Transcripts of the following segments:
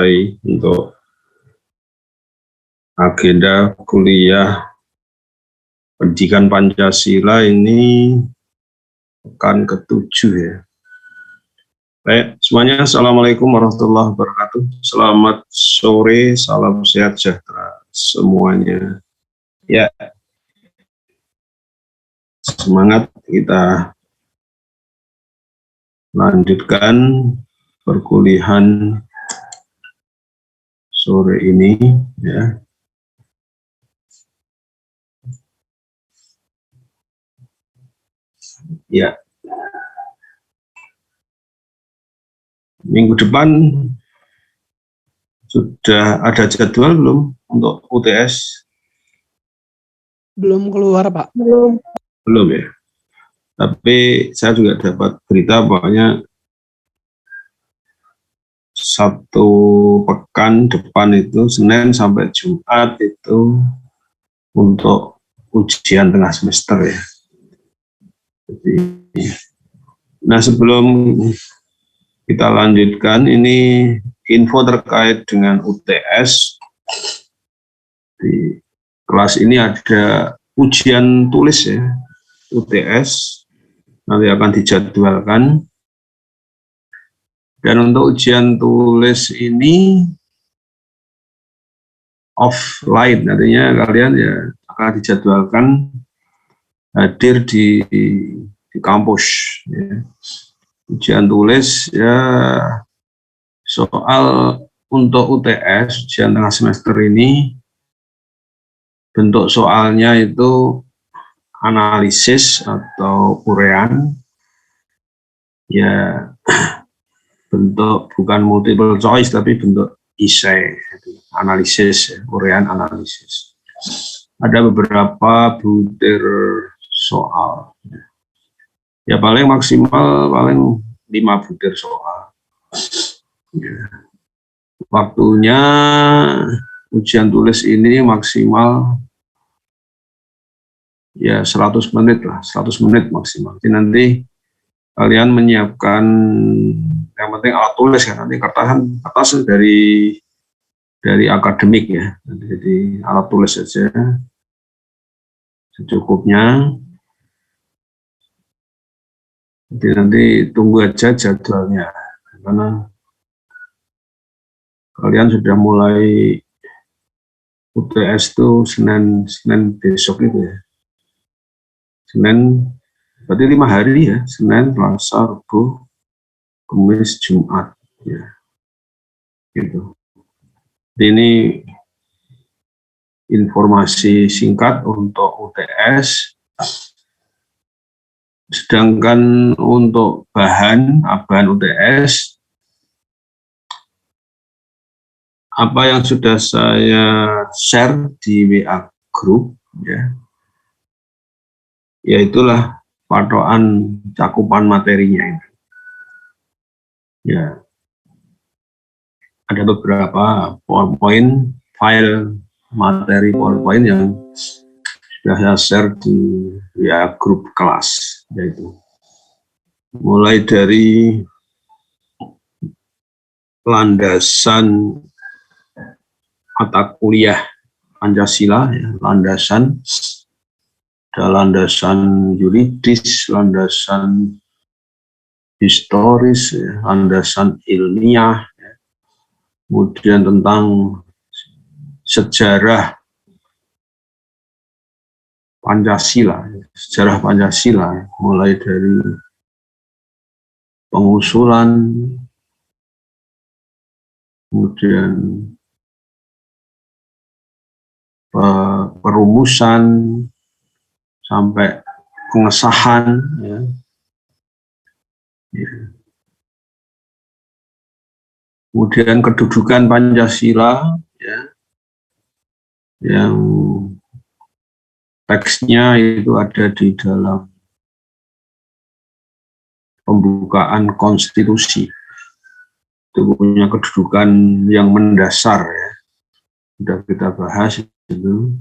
mulai untuk agenda kuliah pendidikan Pancasila ini pekan ke-7 ya. Baik, semuanya Assalamualaikum warahmatullahi wabarakatuh. Selamat sore, salam sehat sejahtera semuanya. Ya, semangat kita lanjutkan perkuliahan sore ini ya. Ya. Minggu depan sudah ada jadwal belum untuk UTS? Belum keluar, Pak. Belum ya. Tapi saya juga dapat berita bahwanya satu pekan depan itu Senin sampai Jumat itu untuk ujian tengah semester ya. Jadi, nah sebelum kita lanjutkan, ini info terkait dengan UTS. Di kelas ini ada ujian tulis ya, UTS, nanti akan dijadwalkan. Dan untuk ujian tulis ini offline, artinya kalian ya akan dijadwalkan hadir di kampus ya. Ujian tulis ya, soal untuk UTS ujian tengah semester ini bentuk soalnya itu analisis atau uraian ya, bentuk bukan multiple choice tapi bentuk esai, analisis, uraian analisis. Ada beberapa butir soal. Ya paling maksimal paling 5 butir soal. Ya. Waktunya ujian tulis ini maksimal ya 100 menit lah, 100 menit maksimal. Jadi nanti kalian menyiapkan yang penting alat tulis ya, nanti kertas dari akademik ya. Jadi alat tulis saja secukupnya. Jadi nanti tunggu aja jadwalnya, karena kalian sudah mulai UTS itu Senin besok itu ya. Senin berarti 5 hari ya, Senin, Selasa, Rabu, Kamis, Jumat ya. Gitu. Jadi ini informasi singkat untuk UTS. Sedangkan untuk bahan UTS, apa yang sudah saya share di WA group ya, yaitulah patokan cakupan materinya ini. Ya, ada beberapa PowerPoint, file materi PowerPoint yang sudah saya share di WA grup kelas, yaitu mulai dari landasan mata kuliah Pancasila, ya, landasan, ada landasan yuridis, landasan historis, ya, landasan ilmiah, ya. Kemudian tentang sejarah Pancasila, mulai dari pengusulan, kemudian perumusan sampai pengesahan ya. Kemudian kedudukan Pancasila ya, yang teksnya itu ada di dalam pembukaan konstitusi. Itu punya kedudukan yang mendasar ya. Sudah kita bahas itu.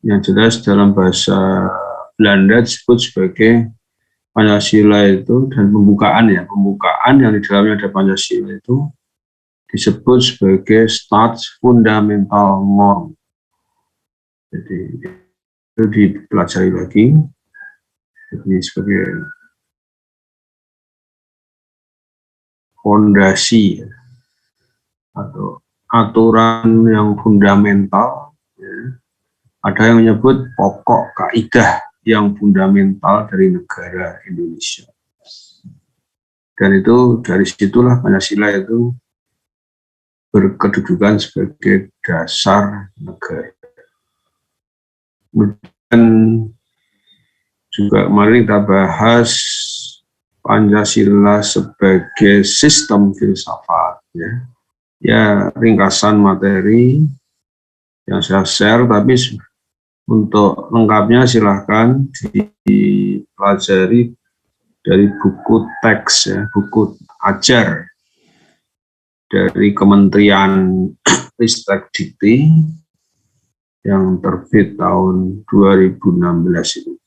Yang jelas dalam bahasa Belanda disebut sebagai Pancasila itu, dan pembukaan yang di dalamnya ada Pancasila itu disebut sebagai Start Fundamental Norm. Jadi itu dipelajari lagi. Jadi sebagai fondasi atau aturan yang fundamental, ya. Ada yang menyebut pokok kaidah yang fundamental dari negara Indonesia. Dan itu dari situlah Pancasila itu berkedudukan sebagai dasar negara. Kemudian juga kemarin kita bahas Pancasila sebagai sistem filsafat, ya ringkasan materi yang saya share, tapi untuk lengkapnya silahkan dipelajari dari buku teks, ya, buku ajar dari Kementerian Ristek Dikti yang terbit tahun 2016 itu.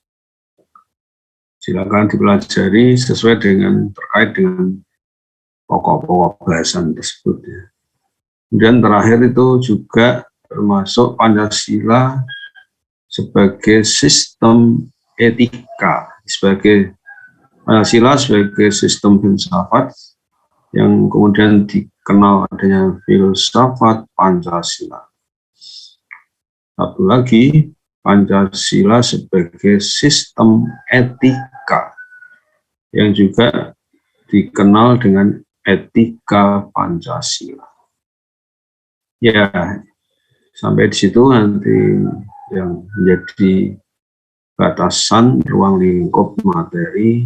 Silakan dipelajari sesuai dengan terkait dengan pokok-pokok bahasan tersebut, ya. Kemudian terakhir itu juga termasuk Pancasila sebagai sistem etika, sebagai Pancasila sebagai sistem filsafat yang kemudian dikenal adanya filsafat Pancasila. Satu lagi, Pancasila sebagai sistem etika yang juga dikenal dengan etika Pancasila. Ya, sampai di situ nanti yang menjadi batasan ruang lingkup materi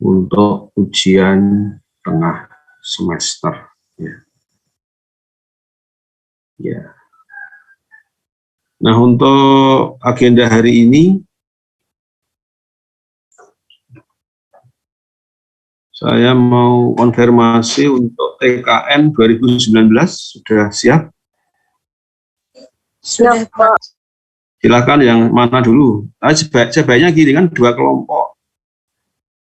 untuk ujian tengah semester. Ya. Nah, untuk agenda hari ini, saya mau konfirmasi untuk TKN 2019, sudah siap? Sudah, Pak. Silakan yang mana dulu. Sebaiknya gini kan, 2 kelompok.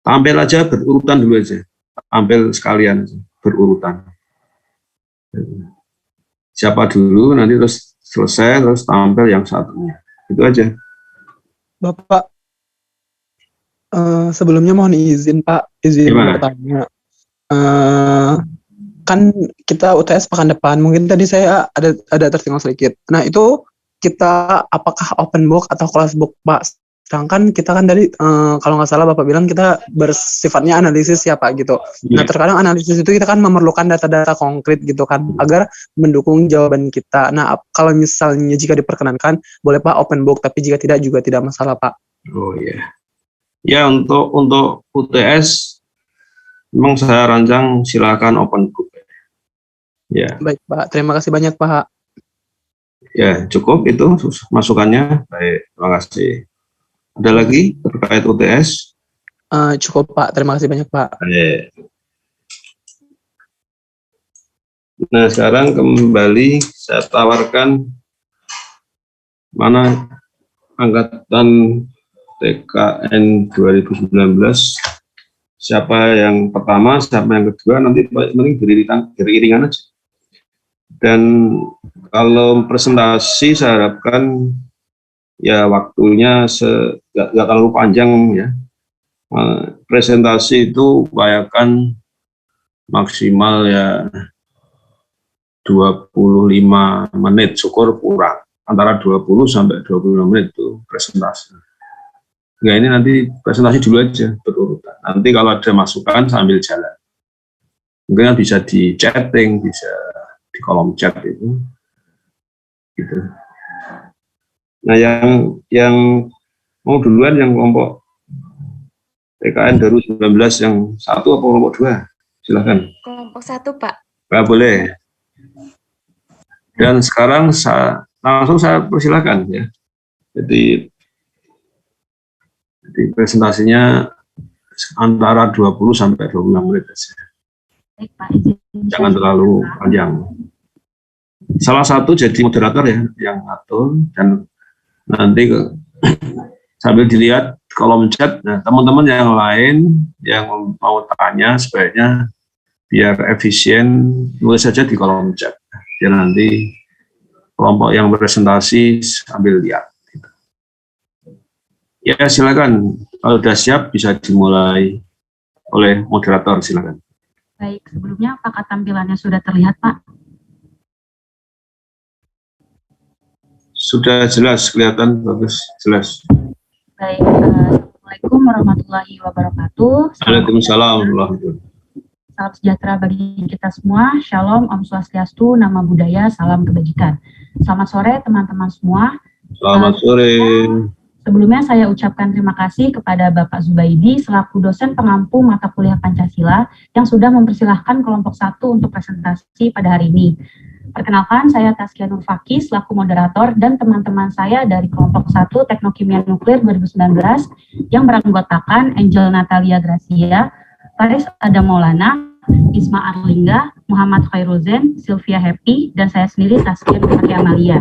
Tampil aja berurutan dulu aja. Tampil sekalian berurutan. Siapa dulu, nanti terus selesai, terus tampil yang satunya. Itu aja. Bapak, sebelumnya mohon izin Pak, izin Gimana? bertanya. Kan kita UTS pekan depan, mungkin tadi saya ada tertinggal sedikit. Nah itu kita apakah open book atau closed book Pak? Sedangkan kita kan tadi kalau nggak salah Bapak bilang kita bersifatnya analisis ya Pak gitu. Nah terkadang analisis itu kita kan memerlukan data-data konkret gitu kan agar mendukung jawaban kita. Nah kalau misalnya jika diperkenankan boleh Pak open book, tapi jika tidak juga tidak masalah Pak. Oh ya. Ya, untuk UTS memang saya rancang silakan open book. Ya. Baik Pak, terima kasih banyak Pak. Ya, cukup itu masukannya. Baik, terima kasih. Ada lagi terkait UTS? Cukup Pak, terima kasih banyak Pak. Baik. Nah, sekarang kembali saya tawarkan mana angkatan TKN 2019, siapa yang pertama, siapa yang kedua, nanti mending beriringan aja. Dan kalau presentasi saya harapkan ya waktunya nggak terlalu panjang ya. Presentasi itu upayakan maksimal ya 25 menit, syukur kurang. Antara 20 sampai 25 menit itu presentasi. Nah, ini nanti presentasi dulu aja berurutan. Nanti kalau ada masukan sambil jalan. Mungkin bisa di chatting, bisa di kolom chat itu. Gitu. Nah, yang mau duluan yang kelompok TKN 2019 yang 1 apa kelompok 2? Silakan. Kelompok 1, Pak. Nah, boleh. Dan sekarang langsung saya persilakan ya. Jadi presentasinya antara 20 sampai 25 menit saja. Jangan terlalu panjang. Salah satu jadi moderator ya yang atur, dan nanti sambil dilihat kolom chat. Nah, teman-teman yang lain yang mau tanya sebaiknya biar efisien, nulis saja di kolom chat. Biar nanti kelompok yang presentasi ambil lihat. Ya, silakan. Kalau sudah siap bisa dimulai oleh moderator, silakan. Baik, sebelumnya apakah tampilannya sudah terlihat, Pak? Sudah jelas, kelihatan bagus, jelas. Baik, Assalamualaikum warahmatullahi wabarakatuh. Waalaikumsalam. Salam sejahtera bagi kita semua. Shalom, Om Swastiastu, Nama Budaya, Salam Kebajikan. Selamat sore teman-teman semua. Selamat sore. Sebelumnya saya ucapkan terima kasih kepada Bapak Zubaidi selaku dosen pengampu mata kuliah Pancasila yang sudah mempersilahkan kelompok 1 untuk presentasi pada hari ini. Perkenalkan, saya Taskia Nur Fakih selaku moderator dan teman-teman saya dari kelompok 1 Teknokimia Nuklir 2019 yang beranggotakan Angel Natalia Gracia, Faris Adam Maulana, Isma Arlingga, Muhammad Khairuzen, Sylvia Happy, dan saya sendiri Taskia Nur Fakih Amalia.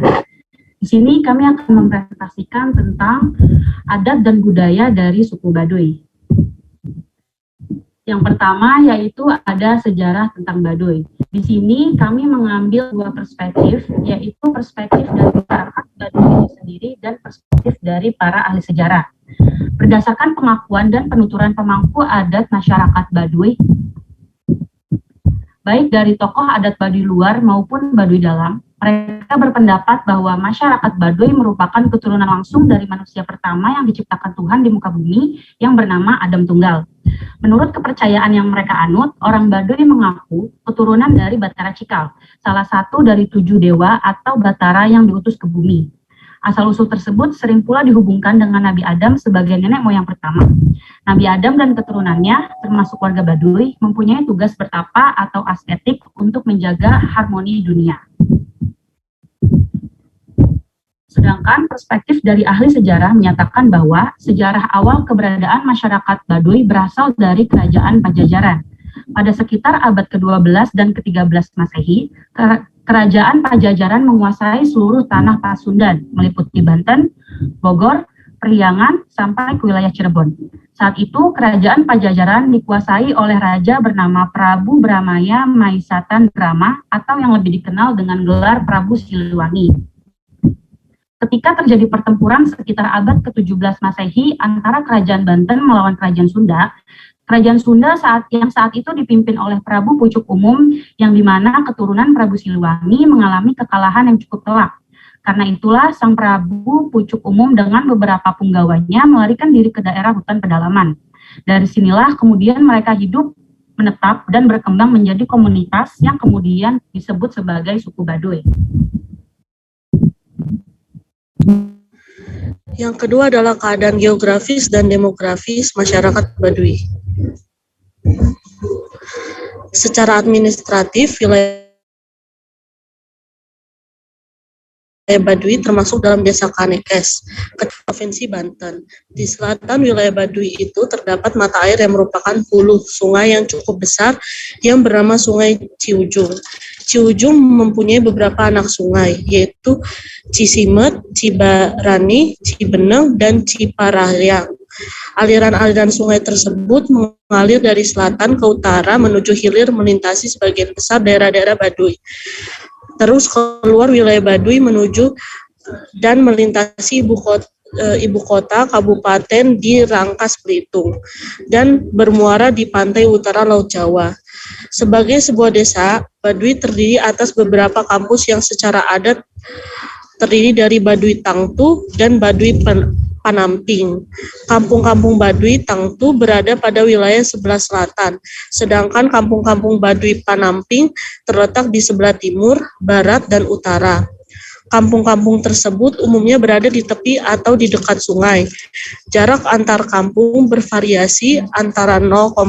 Di sini kami akan mempresentasikan tentang adat dan budaya dari suku Baduy. Yang pertama yaitu ada sejarah tentang Baduy. Di sini kami mengambil dua perspektif, yaitu perspektif dari masyarakat Baduy itu sendiri dan perspektif dari para ahli sejarah. Berdasarkan pengakuan dan penuturan pemangku adat masyarakat Baduy, baik dari tokoh adat Baduy luar maupun Baduy dalam, mereka berpendapat bahwa masyarakat Baduy merupakan keturunan langsung dari manusia pertama yang diciptakan Tuhan di muka bumi yang bernama Adam Tunggal. Menurut kepercayaan yang mereka anut, orang Baduy mengaku keturunan dari Batara Cikal, salah satu dari 7 dewa atau Batara yang diutus ke bumi. Asal-usul tersebut sering pula dihubungkan dengan Nabi Adam sebagai nenek moyang pertama. Nabi Adam dan keturunannya, termasuk warga Baduy, mempunyai tugas bertapa atau asketik untuk menjaga harmoni dunia. Sedangkan perspektif dari ahli sejarah menyatakan bahwa sejarah awal keberadaan masyarakat Baduy berasal dari kerajaan Pajajaran. Pada sekitar abad ke-12 dan ke-13 Masehi, kerajaan Pajajaran menguasai seluruh tanah Pasundan, meliputi Banten, Bogor, Priangan, sampai ke wilayah Cirebon. Saat itu, kerajaan Pajajaran dikuasai oleh raja bernama Prabu Bramaya Maisatan Brama atau yang lebih dikenal dengan gelar Prabu Siliwangi. Ketika terjadi pertempuran sekitar abad ke-17 Masehi antara kerajaan Banten melawan kerajaan Sunda saat itu dipimpin oleh Prabu Pucuk Umum yang dimana keturunan Prabu Siliwangi mengalami kekalahan yang cukup telak. Karena itulah sang Prabu Pucuk Umum dengan beberapa punggawanya melarikan diri ke daerah hutan pedalaman. Dari sinilah kemudian mereka hidup, menetap, dan berkembang menjadi komunitas yang kemudian disebut sebagai suku Baduy. Yang kedua adalah keadaan geografis dan demografis masyarakat Baduy. Secara administratif, wilayah Baduy termasuk dalam desa Kanekes, Provinsi Banten. Di selatan wilayah Baduy itu terdapat mata air yang merupakan hulu sungai yang cukup besar yang bernama Sungai Ciujung. Ciujung mempunyai beberapa anak sungai, yaitu Cisimet, Cibarani, Cibeneng, dan Ciparayang. Aliran-aliran sungai tersebut mengalir dari selatan ke utara menuju hilir melintasi sebagian besar daerah-daerah Baduy. Terus keluar wilayah Baduy menuju dan melintasi ibu kota kabupaten di Rangkas Belitung dan bermuara di pantai utara Laut Jawa. Sebagai sebuah desa, Baduy terdiri atas beberapa kampus yang secara adat terdiri dari Baduy Tangtu dan Baduy Panamping. Kampung-kampung Baduy Tangtu berada pada wilayah sebelah selatan, sedangkan kampung-kampung Baduy Panamping terletak di sebelah timur, barat, dan utara. Kampung-kampung tersebut umumnya berada di tepi atau di dekat sungai. Jarak antar kampung bervariasi antara 0,5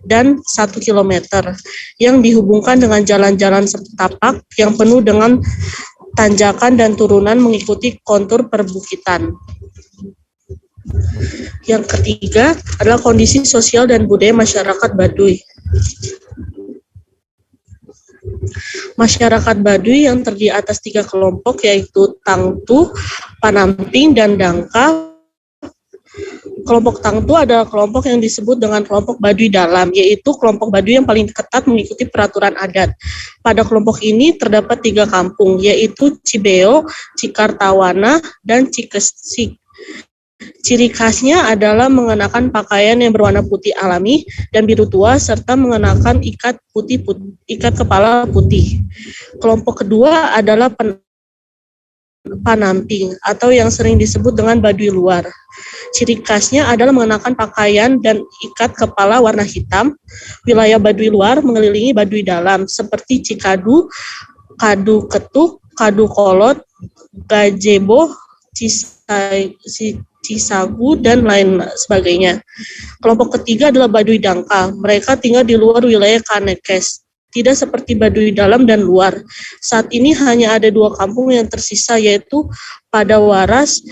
dan 1 km, yang dihubungkan dengan jalan-jalan setapak yang penuh dengan tanjakan dan turunan mengikuti kontur perbukitan. Yang ketiga adalah kondisi sosial dan budaya masyarakat Baduy. Masyarakat Baduy yang terdiri atas 3 kelompok yaitu Tangtu, Panamping, dan Dangka Kelompok Tangtu adalah kelompok yang disebut dengan kelompok Baduy Dalam, yaitu kelompok Baduy yang paling ketat mengikuti peraturan adat. Pada kelompok ini terdapat 3 kampung, yaitu Cibeo, Cikartawana, dan Cikesik. Ciri khasnya adalah mengenakan pakaian yang berwarna putih alami dan biru tua serta mengenakan ikat kepala putih. Kelompok kedua adalah Panamping atau yang sering disebut dengan Baduy Luar. Ciri khasnya adalah mengenakan pakaian dan ikat kepala warna hitam. Wilayah Baduy Luar mengelilingi Baduy Dalam seperti Cikadu, Kadu Ketuk, Kadu Kolot, Gajebo, Cisagu, dan lain sebagainya. Kelompok ketiga adalah Baduy Dangkal. Mereka tinggal di luar wilayah Kanekes. Tidak seperti Baduy Dalam dan Luar. Saat ini hanya ada 2 kampung yang tersisa, yaitu Padawaras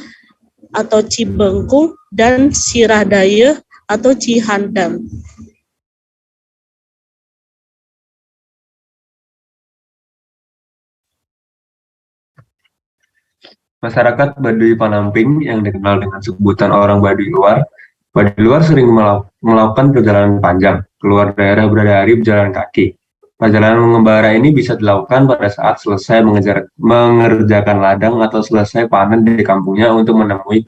atau Cibengkung dan Sirahdaya atau Cihandam. Masyarakat Baduy Panamping yang dikenal dengan sebutan orang Baduy Luar. Baduy Luar sering melakukan perjalanan panjang, keluar daerah berdari berjalan kaki. Perjalanan mengembara ini bisa dilakukan pada saat selesai mengerjakan ladang atau selesai panen di kampungnya untuk menemui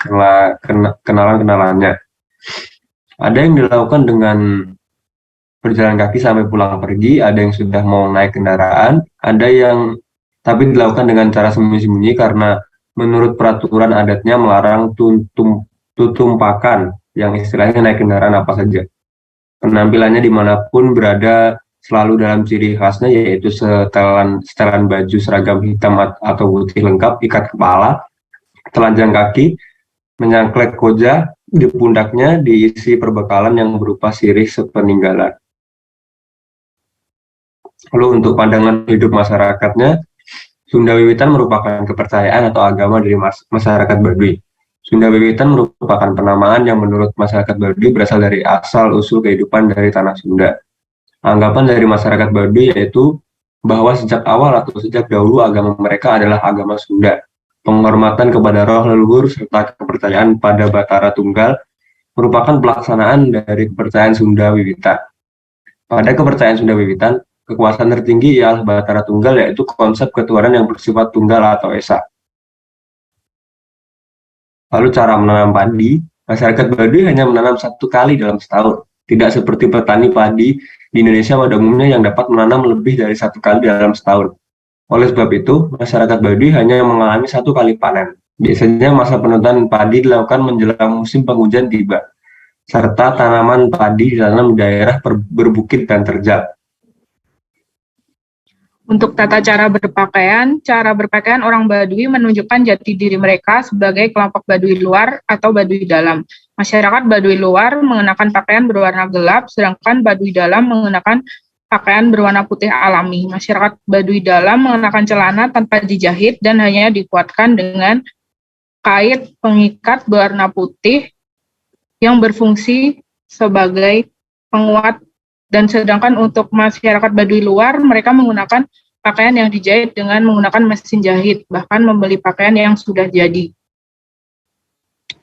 kenalan-kenalannya. Ada yang dilakukan dengan berjalan kaki sampai pulang pergi, ada yang sudah mau naik kendaraan, ada yang tapi dilakukan dengan cara sembunyi-sembunyi karena menurut peraturan adatnya melarang tutumpakan yang istilahnya naik kendaraan apa saja. Penampilannya dimanapun berada selalu dalam ciri khasnya, yaitu setelan baju seragam hitam atau putih lengkap, ikat kepala, telanjang kaki, menyangklek koja di pundaknya, diisi perbekalan yang berupa sirih sepeninggalan. Lalu untuk pandangan hidup masyarakatnya, Sunda Wiwitan merupakan kepercayaan atau agama dari masyarakat Baduy. Sunda Wiwitan merupakan penamaan yang menurut masyarakat Baduy berasal dari asal-usul kehidupan dari tanah Sunda. Anggapan dari masyarakat Baduy yaitu bahwa sejak awal atau sejak dahulu agama mereka adalah agama Sunda. Penghormatan kepada roh leluhur serta kepercayaan pada Batara Tunggal merupakan pelaksanaan dari kepercayaan Sunda Wiwitan. Pada kepercayaan Sunda Wiwitan, kekuasaan tertinggi ialah Batara Tunggal, yaitu konsep ketuhanan yang bersifat tunggal atau esa. Lalu cara menanam padi, masyarakat Baduy hanya menanam 1 kali dalam setahun. Tidak seperti petani padi di Indonesia pada umumnya yang dapat menanam lebih dari 1 kali dalam setahun. Oleh sebab itu, masyarakat Baduy hanya mengalami 1 kali panen. Biasanya masa penutupan padi dilakukan menjelang musim penghujan tiba, serta tanaman padi ditanam di daerah berbukit dan terjal. Untuk tata cara berpakaian orang Baduy menunjukkan jati diri mereka sebagai kelompok Baduy Luar atau Baduy Dalam. Masyarakat Baduy Luar mengenakan pakaian berwarna gelap, sedangkan Baduy Dalam mengenakan pakaian berwarna putih alami. Masyarakat Baduy Dalam mengenakan celana tanpa dijahit dan hanya dikuatkan dengan kait pengikat berwarna putih yang berfungsi sebagai penguat. Dan sedangkan untuk masyarakat Baduy Luar, mereka menggunakan pakaian yang dijahit dengan menggunakan mesin jahit, bahkan membeli pakaian yang sudah jadi.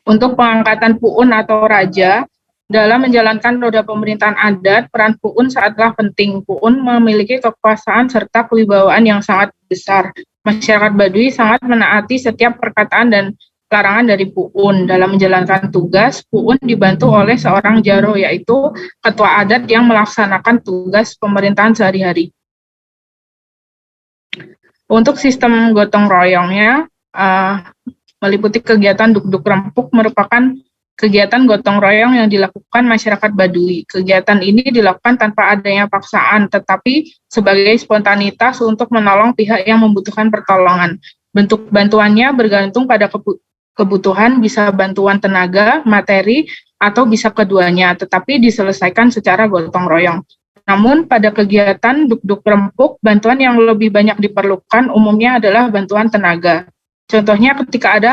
Untuk pengangkatan puun atau raja, dalam menjalankan roda pemerintahan adat, peran puun sangatlah penting. Puun memiliki kekuasaan serta kewibawaan yang sangat besar. Masyarakat Baduy sangat menaati setiap perkataan dan larangan dari puun. Dalam menjalankan tugas, puun dibantu oleh seorang jaro, yaitu ketua adat yang melaksanakan tugas pemerintahan sehari-hari. Untuk sistem gotong royongnya, meliputi kegiatan duk-duk rempuk merupakan kegiatan gotong royong yang dilakukan masyarakat Baduy. Kegiatan ini dilakukan tanpa adanya paksaan, tetapi sebagai spontanitas untuk menolong pihak yang membutuhkan pertolongan. Bentuk bantuannya bergantung pada kebutuhan, bisa bantuan tenaga, materi, atau bisa keduanya, tetapi diselesaikan secara gotong royong. Namun pada kegiatan duk-duk rempuk, bantuan yang lebih banyak diperlukan umumnya adalah bantuan tenaga. Contohnya ketika ada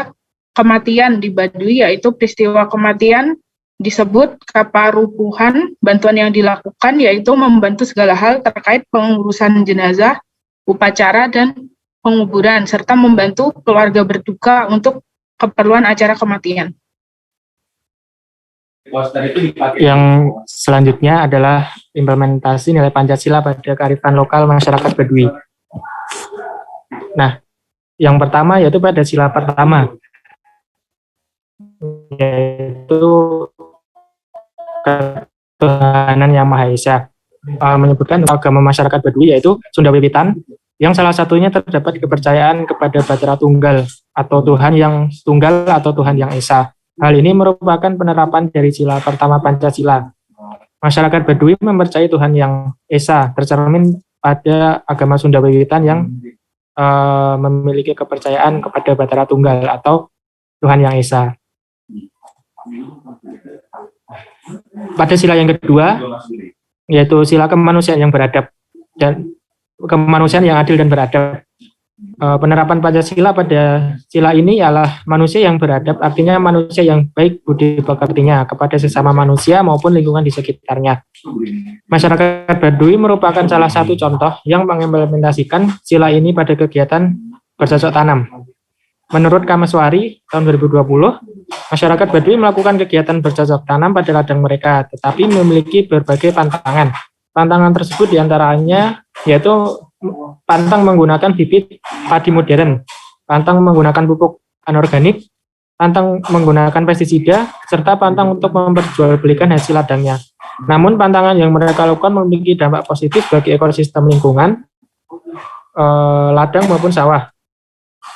kematian di Baduy, yaitu peristiwa kematian disebut kaparupuhan, bantuan yang dilakukan yaitu membantu segala hal terkait pengurusan jenazah, upacara, dan penguburan, serta membantu keluarga berduka untuk keperluan acara kematian. Yang selanjutnya adalah implementasi nilai Pancasila pada kearifan lokal masyarakat Baduy. Nah, yang pertama yaitu pada sila pertama, yaitu ketuhanan yang Maha Esa. Menyebutkan agama masyarakat Baduy yaitu Sunda Wiwitan, yang salah satunya terdapat kepercayaan kepada Batara Tunggal atau Tuhan yang tunggal atau Tuhan yang Esa. Hal ini merupakan penerapan dari sila pertama Pancasila. Masyarakat Baduy mempercayai Tuhan yang Esa, tercermin pada agama Sunda Wiwitan yang memiliki kepercayaan kepada Batara Tunggal atau Tuhan yang Esa. Pada sila yang kedua, yaitu sila kemanusiaan yang beradab dan kemanusiaan yang adil dan beradab. Penerapan Pancasila pada sila ini ialah manusia yang beradab, artinya manusia yang baik budi pekertinya kepada sesama manusia maupun lingkungan di sekitarnya. Masyarakat Baduy merupakan salah satu contoh yang mengimplementasikan sila ini pada kegiatan bercocok tanam. Menurut Kameswari tahun 2020, masyarakat Baduy melakukan kegiatan bercocok tanam pada ladang mereka, tetapi memiliki berbagai pantangan. Tantangan tersebut diantaranya yaitu pantang menggunakan bibit padi modern, pantang menggunakan pupuk anorganik, pantang menggunakan pestisida, serta pantang untuk memperjualbelikan hasil ladangnya. Namun pantangan yang mereka lakukan memiliki dampak positif bagi ekosistem lingkungan, ladang maupun sawah.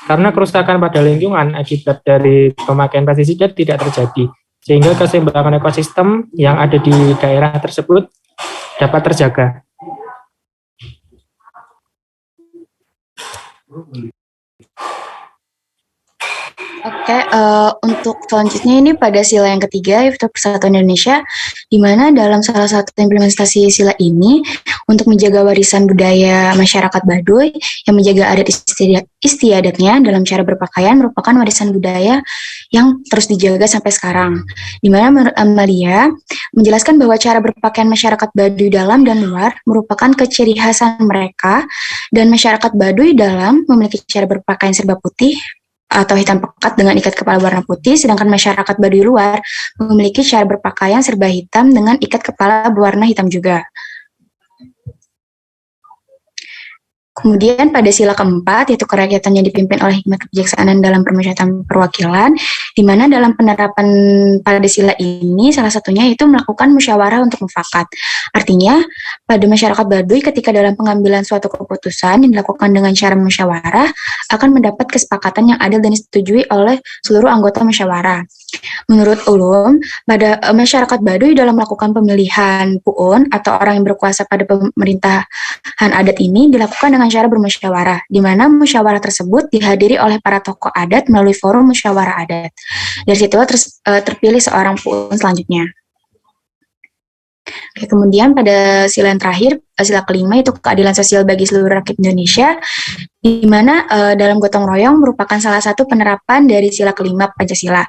Karena kerusakan pada lingkungan akibat dari pemakaian pestisida tidak terjadi, sehingga keseimbangan ekosistem yang ada di daerah tersebut dapat terjaga. Oke, untuk selanjutnya ini pada sila yang ketiga, yaitu Persatuan Indonesia, di mana dalam salah satu implementasi sila ini untuk menjaga warisan budaya masyarakat Baduy yang menjaga adat istiadatnya dalam cara berpakaian merupakan warisan budaya yang terus dijaga sampai sekarang. Di mana Amalia menjelaskan bahwa cara berpakaian masyarakat Baduy dalam dan luar merupakan keciri khasan mereka, dan masyarakat Baduy dalam memiliki cara berpakaian serba putih atau hitam pekat dengan ikat kepala warna putih, sedangkan masyarakat Baduy luar memiliki cara berpakaian serba hitam dengan ikat kepala berwarna hitam juga. Kemudian pada sila keempat, yaitu kerakyatan yang dipimpin oleh hikmat kebijaksanaan dalam permusyawaratan perwakilan, di mana dalam penerapan pada sila ini salah satunya itu melakukan musyawarah untuk mufakat. Artinya, pada masyarakat Baduy ketika dalam pengambilan suatu keputusan yang dilakukan dengan cara musyawarah akan mendapat kesepakatan yang adil dan disetujui oleh seluruh anggota musyawarah. Menurut Ulum, pada masyarakat Baduy dalam melakukan pemilihan puun atau orang yang berkuasa pada pemerintahan adat ini dilakukan dengan cara bermusyawarah, di mana musyawarah tersebut dihadiri oleh para tokoh adat melalui forum musyawarah adat. Dari situ terpilih seorang puun selanjutnya. Oke, kemudian pada sila yang terakhir, sila kelima, itu keadilan sosial bagi seluruh rakyat Indonesia, di mana dalam gotong royong merupakan salah satu penerapan dari sila kelima Pancasila.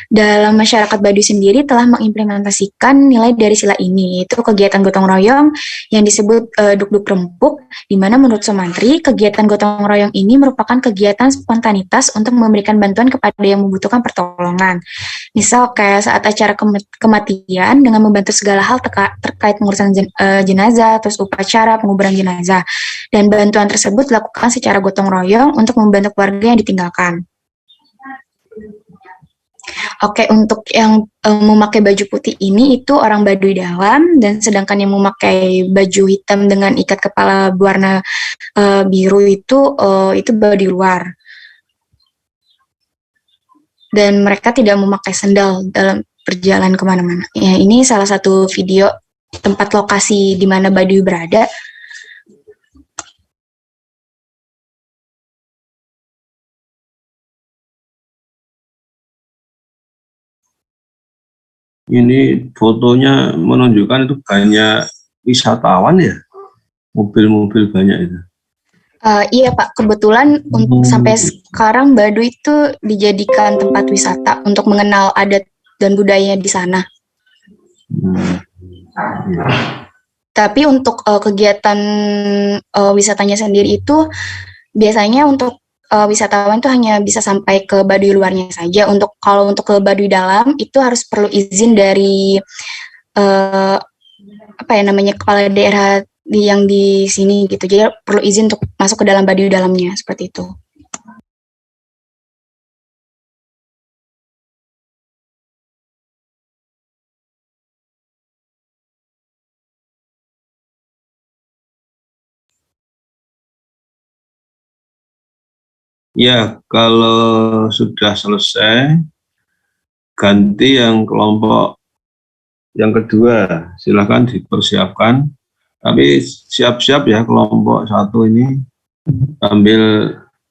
Dalam masyarakat Baduy sendiri telah mengimplementasikan nilai dari sila ini, yaitu kegiatan gotong royong yang disebut duk-duk rempuk, di mana menurut Sumantri, kegiatan gotong royong ini merupakan kegiatan spontanitas untuk memberikan bantuan kepada yang membutuhkan pertolongan. Misal kayak saat acara kematian dengan membantu segala hal terkait pengurusan jenazah, terus upacara penguburan jenazah. Dan bantuan tersebut dilakukan secara gotong royong untuk membantu keluarga yang ditinggalkan. Oke, untuk yang memakai baju putih ini itu orang Baduy dalam, dan sedangkan yang memakai baju hitam dengan ikat kepala berwarna biru itu Baduy luar. Dan mereka tidak memakai sendal dalam perjalanan kemana-mana. Ya, ini salah satu video tempat lokasi di mana Baduy berada. Ini fotonya menunjukkan itu banyak wisatawan ya, mobil-mobil banyak itu. Iya Pak, kebetulan untuk sampai sekarang Baduy itu dijadikan tempat wisata untuk mengenal adat dan budayanya di sana. Tapi untuk kegiatan wisatanya sendiri itu biasanya untuk wisatawan itu hanya bisa sampai ke Baduy luarnya saja. Kalau untuk ke Baduy dalam itu harus perlu izin dari kepala daerah yang di sini gitu. Jadi perlu izin untuk masuk ke dalam Baduy dalamnya seperti itu. Ya, kalau sudah selesai, ganti yang kelompok yang kedua. Silakan dipersiapkan. Tapi siap-siap ya kelompok 1 ini sambil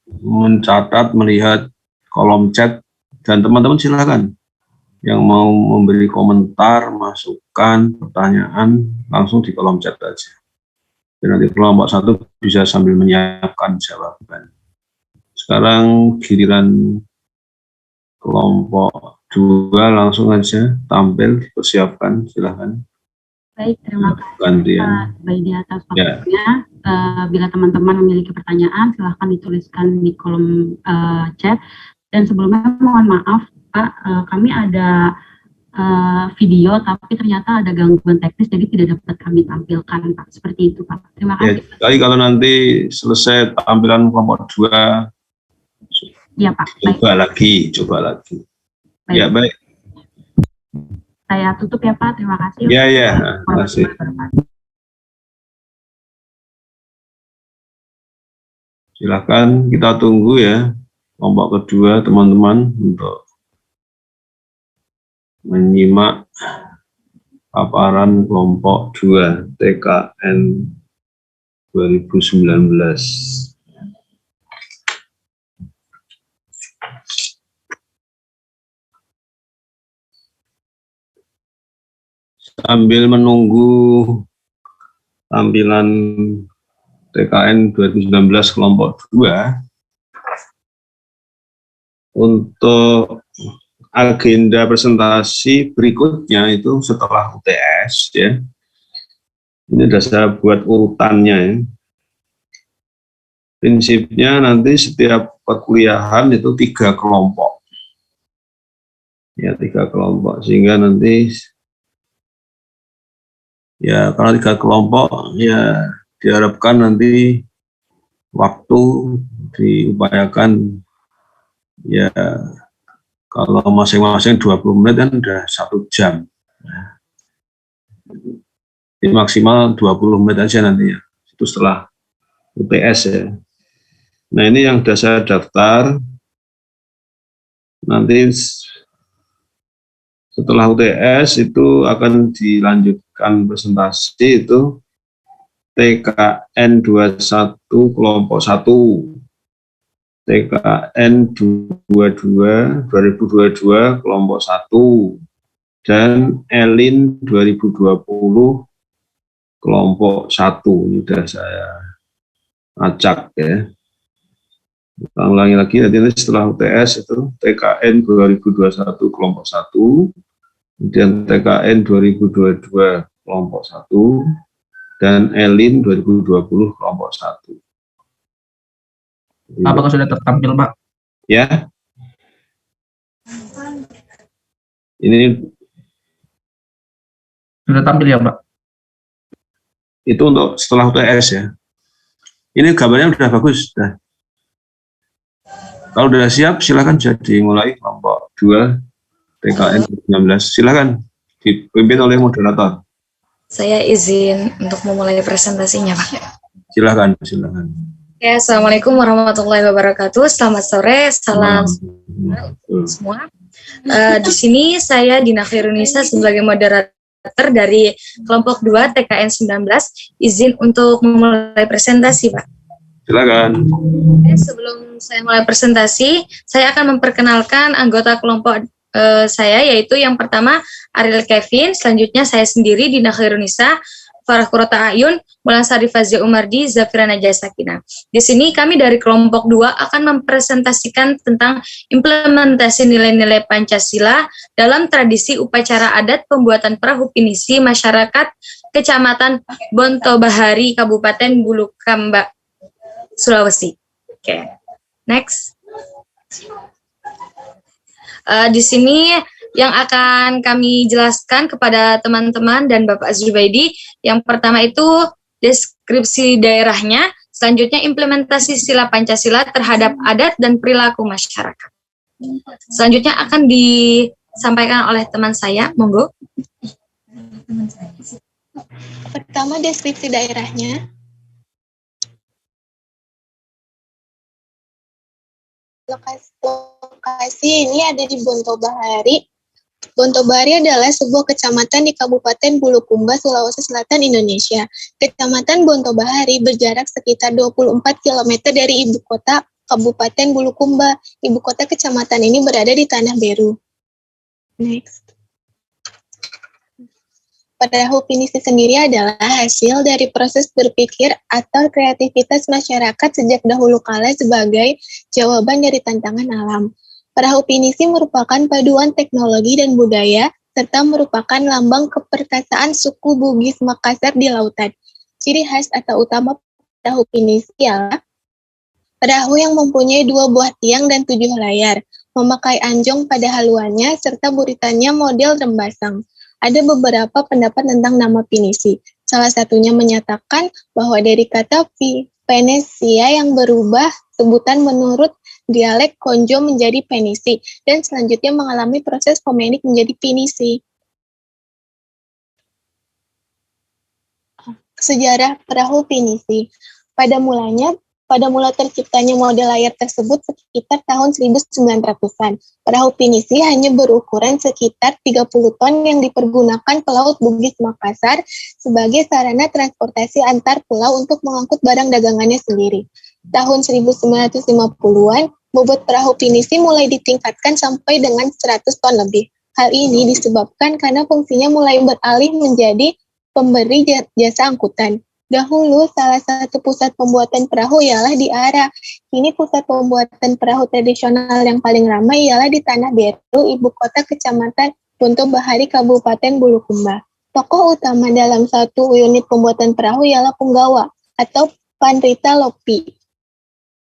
mencatat, melihat kolom chat, dan teman-teman silakan yang mau memberi komentar, masukan, pertanyaan, langsung di kolom chat aja. Dan nanti kelompok 1 bisa sambil menyiapkan jawaban. Sekarang giliran kelompok 2, langsung aja tampil, dipersiapkan, silahkan. Baik, terima kasih gantian Pak Baidi atas waktunya. Bila teman-teman memiliki pertanyaan, silahkan dituliskan di kolom chat. Dan sebelumnya mohon maaf Pak, kami ada video tapi ternyata ada gangguan teknis, jadi tidak dapat kami tampilkan Pak. Seperti itu Pak. Terima kasih. Jadi kalau nanti selesai tampilan kelompok 2, ya Pak. Coba lagi. Baik. Ya baik. Saya tutup ya Pak. Terima kasih. Ya, terima kasih. Silakan kita tunggu ya kelompok kedua teman-teman untuk menyimak paparan kelompok 2 TKN 2019. Sambil menunggu tampilan TKN 2019 kelompok 2, untuk agenda presentasi berikutnya itu setelah UTS ya. Ini sudah saya buat urutannya ya. Prinsipnya nanti setiap perkuliahan itu 3 kelompok. Ya, 3 kelompok, sehingga nanti ya kalau 3 kelompok ya diharapkan nanti waktu diupayakan ya kalau masing-masing 20 menit kan udah 1 jam. Jadi maksimal 20 menit aja nanti ya. Itu setelah UTS ya. Nah ini yang sudah saya daftar. Nanti setelah UTS itu akan dilanjutkan presentasi itu TKN 21 kelompok 1, TKN 2022 kelompok 1, dan ELIN 2020 kelompok 1. Ini sudah saya acak ya. Kita ulangi lagi, nanti setelah UTS itu TKN 2021 kelompok 1, kemudian TKN 2022 kelompok 1, dan ELIN 2020 kelompok 1. Apakah sudah tertampil, Pak? Ya. Ini sudah tampil ya, Pak? Itu untuk setelah UTS ya. Ini gambarnya sudah bagus. Sudah. Kalau sudah siap, silakan jadi mulai kelompok 2 TKN 19. Silakan dipimpin oleh moderator. Saya izin untuk memulai presentasinya, Pak. Silakan. Ya, Assalamualaikum warahmatullahi wabarakatuh. Selamat sore, salam semua. Di sini saya Dina Khairunisa sebagai moderator dari kelompok 2 TKN 19. Izin untuk memulai presentasi, Pak. Silakan. Sebelum saya mulai presentasi, saya akan memperkenalkan anggota kelompok saya, yaitu yang pertama Ariel Kevin, selanjutnya saya sendiri Dina Khairunisa, Farah Kurota Ayun, Mulan Sarif Fazia Umardi, Zafira Najah Sakina. Di sini kami dari kelompok 2 akan mempresentasikan tentang implementasi nilai-nilai Pancasila dalam tradisi upacara adat pembuatan perahu pinisi masyarakat Kecamatan Bontobahari, Kabupaten Bulukamba, Sulawesi. Oke. Next. Di sini yang akan kami jelaskan kepada teman-teman dan Bapak Zubaidi, yang pertama itu deskripsi daerahnya, selanjutnya implementasi sila Pancasila terhadap adat dan perilaku masyarakat. Selanjutnya akan disampaikan oleh teman saya, monggo. Pertama, deskripsi daerahnya. Lokasi ini ada di Bontobahari. Bontobahari adalah sebuah kecamatan di Kabupaten Bulukumba, Sulawesi Selatan, Indonesia. Kecamatan Bontobahari berjarak sekitar 24 km dari ibu kota Kabupaten Bulukumba. Ibu kota kecamatan ini berada di Tanah Beru. Next. Perahu pinisi sendiri adalah hasil dari proses berpikir atau kreativitas masyarakat sejak dahulu kala sebagai jawaban dari tantangan alam. Perahu pinisi merupakan paduan teknologi dan budaya, serta merupakan lambang keperkasaan suku Bugis Makassar di lautan. Ciri khas atau utama perahu pinisi ialah perahu yang mempunyai 2 buah tiang dan 7 layar, memakai anjong pada haluannya, serta buritannya model rembasang. Ada beberapa pendapat tentang nama pinisi. Salah satunya menyatakan bahwa dari kata Venesia yang berubah sebutan menurut dialek Konjo menjadi penisi, dan selanjutnya mengalami proses fonetik menjadi pinisi. Sejarah perahu pinisi. Pada mula terciptanya model layar tersebut sekitar tahun 1900-an. Perahu pinisi hanya berukuran sekitar 30 ton yang dipergunakan pelaut Bugis Makassar sebagai sarana transportasi antar pulau untuk mengangkut barang dagangannya sendiri. Tahun 1950-an, bobot perahu pinisi mulai ditingkatkan sampai dengan 100 ton lebih. Hal ini disebabkan karena fungsinya mulai beralih menjadi pemberi jasa angkutan. Dahulu, salah satu pusat pembuatan perahu ialah di Ara. Kini pusat pembuatan perahu tradisional yang paling ramai ialah di Tanah Beru, ibu kota kecamatan Bontobahari, Kabupaten Bulukumba. Tokoh utama dalam satu unit pembuatan perahu ialah Punggawa atau Pandrita Lopi.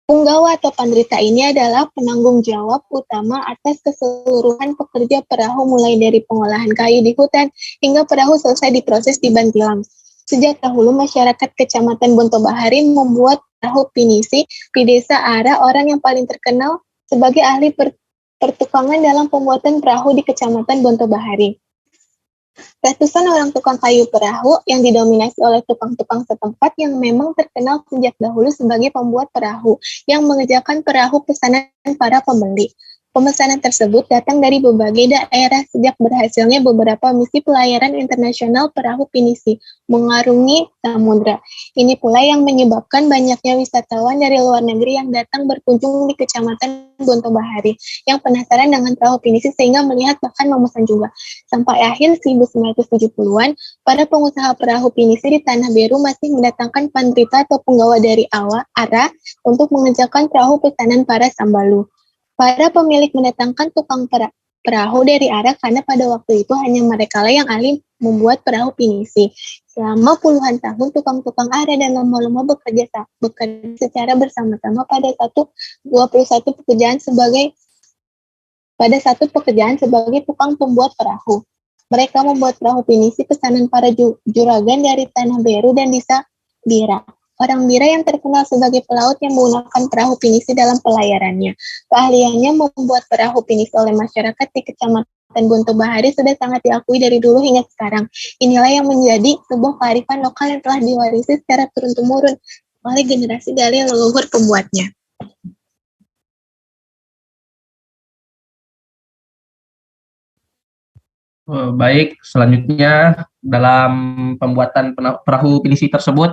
Punggawa atau Pandrita ini adalah penanggung jawab utama atas keseluruhan pekerja perahu mulai dari pengolahan kayu di hutan hingga perahu selesai diproses di Bantilang. Sejak dahulu masyarakat Kecamatan Bontobahari membuat perahu pinisi. Di Desa Ara, orang yang paling terkenal sebagai ahli pertukangan dalam pembuatan perahu di Kecamatan Bontobahari. Ratusan orang tukang kayu perahu yang didominasi oleh tukang-tukang setempat yang memang terkenal sejak dahulu sebagai pembuat perahu yang mengerjakan perahu pesanan para pembeli. Pemesanan tersebut datang dari berbagai daerah sejak berhasilnya beberapa misi pelayaran internasional perahu pinisi mengarungi samudra. Ini pula yang menyebabkan banyaknya wisatawan dari luar negeri yang datang berkunjung di Kecamatan Bontobahari yang penasaran dengan perahu pinisi sehingga melihat bahkan memesan juga. Sampai akhir 1970-an, para pengusaha perahu pinisi di Tanah Beru masih mendatangkan Pandrita atau penggawa dari Ara untuk mengerjakan perahu pesanan para Sambalu. Para pemilik mendatangkan tukang perahu dari Ara karena pada waktu itu hanya mereka lah yang ahli membuat perahu pinisi. Selama puluhan tahun, tukang-tukang Ara dan lomba-lomba bekerja secara bersama-sama pada satu pekerjaan sebagai tukang pembuat perahu. Mereka membuat perahu pinisi pesanan para juragan dari Tanah Beru dan Desa Bira. Orang Bira yang terkenal sebagai pelaut yang menggunakan perahu pinisi dalam pelayarannya. Keahliannya membuat perahu pinisi oleh masyarakat di Kecamatan Bontobahari sudah sangat diakui dari dulu hingga sekarang. Inilah yang menjadi sebuah kearifan lokal yang telah diwarisi secara turun-temurun oleh generasi dari leluhur pembuatnya. Baik, selanjutnya dalam pembuatan perahu pinisi tersebut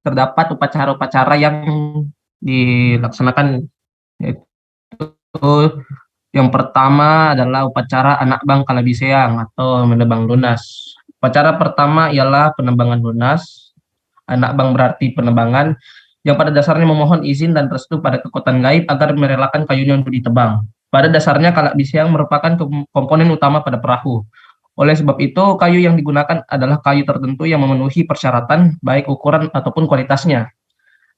terdapat upacara-upacara yang dilaksanakan, yaitu yang pertama adalah upacara anak bang kalabiseang atau menebang lunas. Upacara pertama ialah penebangan lunas. Anak bang berarti penebangan yang pada dasarnya memohon izin dan restu pada kekuatan gaib agar merelakan kayunya untuk ditebang. Pada dasarnya kalabiseang merupakan komponen utama pada perahu. Oleh sebab itu, kayu yang digunakan adalah kayu tertentu yang memenuhi persyaratan, baik ukuran ataupun kualitasnya.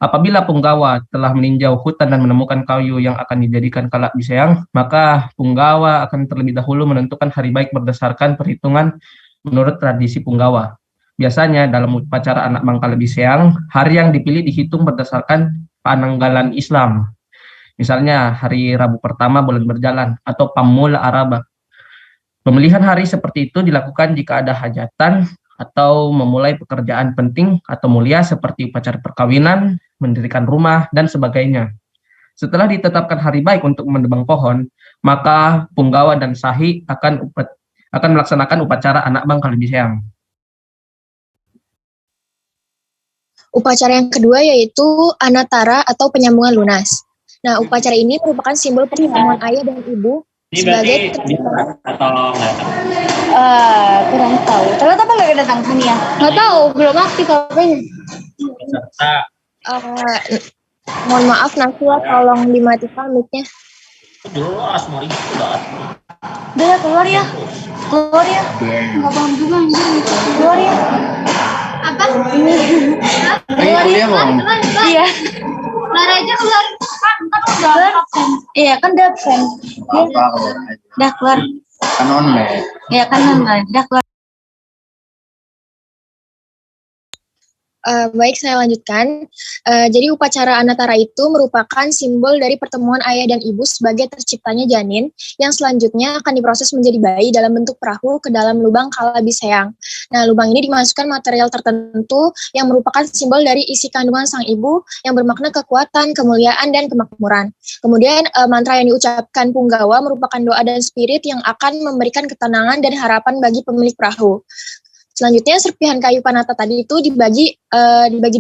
Apabila punggawa telah meninjau hutan dan menemukan kayu yang akan dijadikan kalak biseang, maka punggawa akan terlebih dahulu menentukan hari baik berdasarkan perhitungan menurut tradisi punggawa. Biasanya dalam upacara anak bangkal biseang, hari yang dipilih dihitung berdasarkan penanggalan Islam. Misalnya hari Rabu pertama bulan berjalan atau Pamula Araba. Pemilihan hari seperti itu dilakukan jika ada hajatan atau memulai pekerjaan penting atau mulia seperti upacara perkawinan, mendirikan rumah, dan sebagainya. Setelah ditetapkan hari baik untuk menebang pohon, maka punggawa dan sahi akan melaksanakan upacara anak bangkal biseang. Upacara yang kedua yaitu anatara atau penyambungan lunas. Nah, upacara ini merupakan simbol pertemuan ayah dan ibu sebagai atau kurang tahu. Ternyata apa nggak kedatangan ya? Nggak tahu, belum aktif HP-nya. Mohon maaf, Nasila tolong dimatikan mic-nya. Udah keluar ya, nggak paham juga keluar ya. Apa? Keluar ya, iya. Keluar aja, keluar. Kan udah absen. Iya, kan udah absen. Udah keluar. Kan online. Iya, kan online. Udah keluar. Baik, saya lanjutkan. Jadi upacara anatara itu merupakan simbol dari pertemuan ayah dan ibu sebagai terciptanya janin yang selanjutnya akan diproses menjadi bayi dalam bentuk perahu ke dalam lubang kala biseang. Nah, lubang ini dimasukkan material tertentu yang merupakan simbol dari isi kandungan sang ibu yang bermakna kekuatan, kemuliaan, dan kemakmuran. Kemudian mantra yang diucapkan punggawa merupakan doa dan spirit yang akan memberikan ketenangan dan harapan bagi pemilik perahu. Selanjutnya, serpihan kayu panata tadi itu dibagi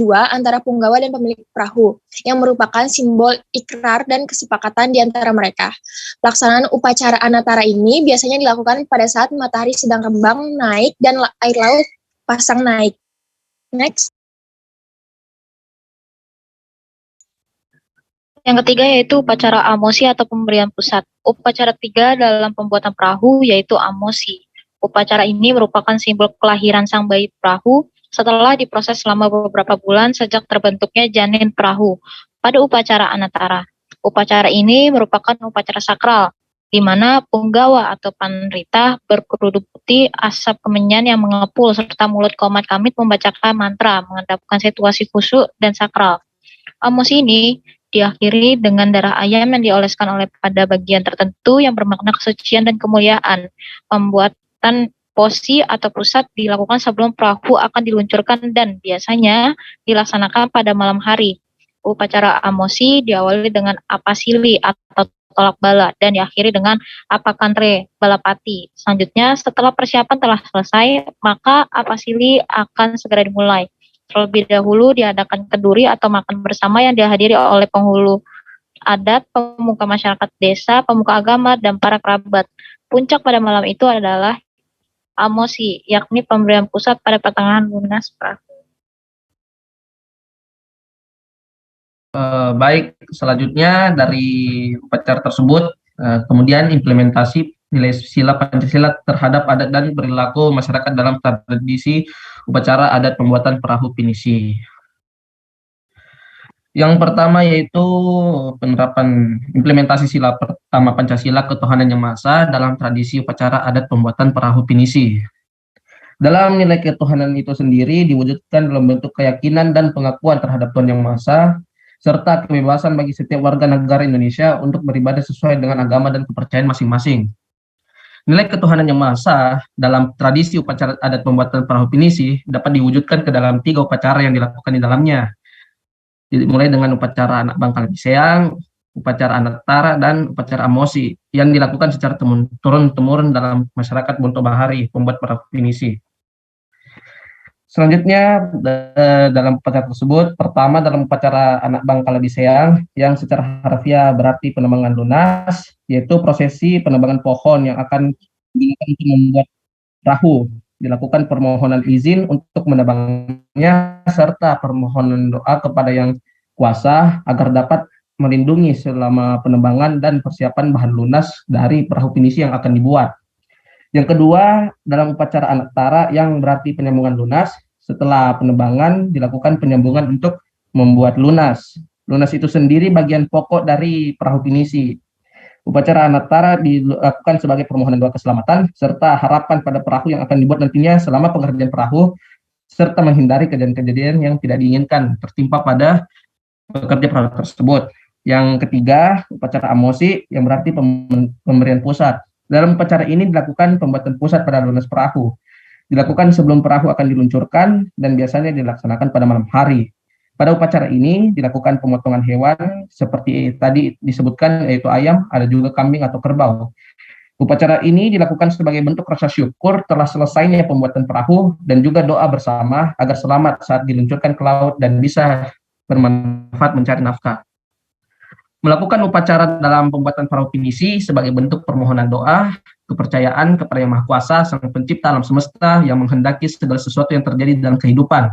dua antara punggawa dan pemilik perahu, yang merupakan simbol ikrar dan kesepakatan di antara mereka. Pelaksanaan upacara anatara ini biasanya dilakukan pada saat matahari sedang rembang naik dan air laut pasang naik. Next. Yang ketiga yaitu upacara amosi atau pemberian pusat. Upacara ketiga dalam pembuatan perahu yaitu amosi. Upacara ini merupakan simbol kelahiran sang bayi perahu setelah diproses selama beberapa bulan sejak terbentuknya janin perahu pada upacara anatara. Upacara ini merupakan upacara sakral, di mana punggawa atau panrita berkerudung putih, asap kemenyan yang mengepul, serta mulut komat kamit membacakan mantra, mengendapkan situasi khusyuk dan sakral. Amosi ini diakhiri dengan darah ayam yang dioleskan oleh pada bagian tertentu yang bermakna kesucian dan kemuliaan. Posi atau pusat dilakukan sebelum perahu akan diluncurkan dan biasanya dilaksanakan pada malam hari. Upacara amosi diawali dengan apasili atau tolak bala dan diakhiri dengan apakantre balapati. Selanjutnya, setelah persiapan telah selesai, maka apasili akan segera dimulai. Terlebih dahulu diadakan kenduri atau makan bersama yang dihadiri oleh penghulu adat, pemuka masyarakat desa, pemuka agama, dan para kerabat. Puncak pada malam itu adalah amosi, yakni pemberian pusat pada pertengahan lunas perahu. Baik, selanjutnya dari upacara tersebut, kemudian implementasi nilai sila Pancasila terhadap adat dan perilaku masyarakat dalam tradisi upacara adat pembuatan perahu pinisi. Yang pertama yaitu penerapan implementasi sila pertama Pancasila ketuhanan yang maha esa dalam tradisi upacara adat pembuatan perahu pinisi. Dalam nilai ketuhanan itu sendiri diwujudkan dalam bentuk keyakinan dan pengakuan terhadap Tuhan yang maha esa, serta kebebasan bagi setiap warga negara Indonesia untuk beribadah sesuai dengan agama dan kepercayaan masing-masing. Nilai ketuhanan yang maha esa dalam tradisi upacara adat pembuatan perahu pinisi dapat diwujudkan ke dalam 3 upacara yang dilakukan di dalamnya. Mulai dengan upacara anak bangkal biseang, upacara anatara, dan upacara amosi yang dilakukan secara turun-temurun dalam masyarakat Bonto Bahari, pembuat perahu pinisi. Selanjutnya dalam upacara tersebut, pertama dalam upacara anak bangkal biseang yang secara harfiah berarti penebangan lunas, yaitu prosesi penebangan pohon yang akan digunakan untuk membuat perahu. Dilakukan permohonan izin untuk menebangnya serta permohonan doa kepada yang kuasa agar dapat melindungi selama penebangan dan persiapan bahan lunas dari perahu pinisi yang akan dibuat. Yang kedua, dalam upacara anatara yang berarti penyambungan lunas, setelah penebangan dilakukan penyambungan untuk membuat lunas. Lunas itu sendiri bagian pokok dari perahu pinisi. Upacara anatara dilakukan sebagai permohonan doa keselamatan serta harapan pada perahu yang akan dibuat nantinya selama pengerjaan perahu, serta menghindari kejadian-kejadian yang tidak diinginkan tertimpa pada pekerja perahu tersebut. Yang ketiga, upacara amosi yang berarti pemberian pusat. Dalam upacara ini dilakukan pembuatan pusat pada lunas perahu. Dilakukan sebelum perahu akan diluncurkan dan biasanya dilaksanakan pada malam hari. Pada upacara ini dilakukan pemotongan hewan seperti tadi disebutkan, yaitu ayam, ada juga kambing atau kerbau. Upacara ini dilakukan sebagai bentuk rasa syukur telah selesainya pembuatan perahu dan juga doa bersama agar selamat saat diluncurkan ke laut dan bisa bermanfaat mencari nafkah. Melakukan upacara dalam pembuatan perahu pinisi sebagai bentuk permohonan doa, kepercayaan kepada Yang Maha Kuasa, Sang Pencipta alam semesta yang menghendaki segala sesuatu yang terjadi dalam kehidupan,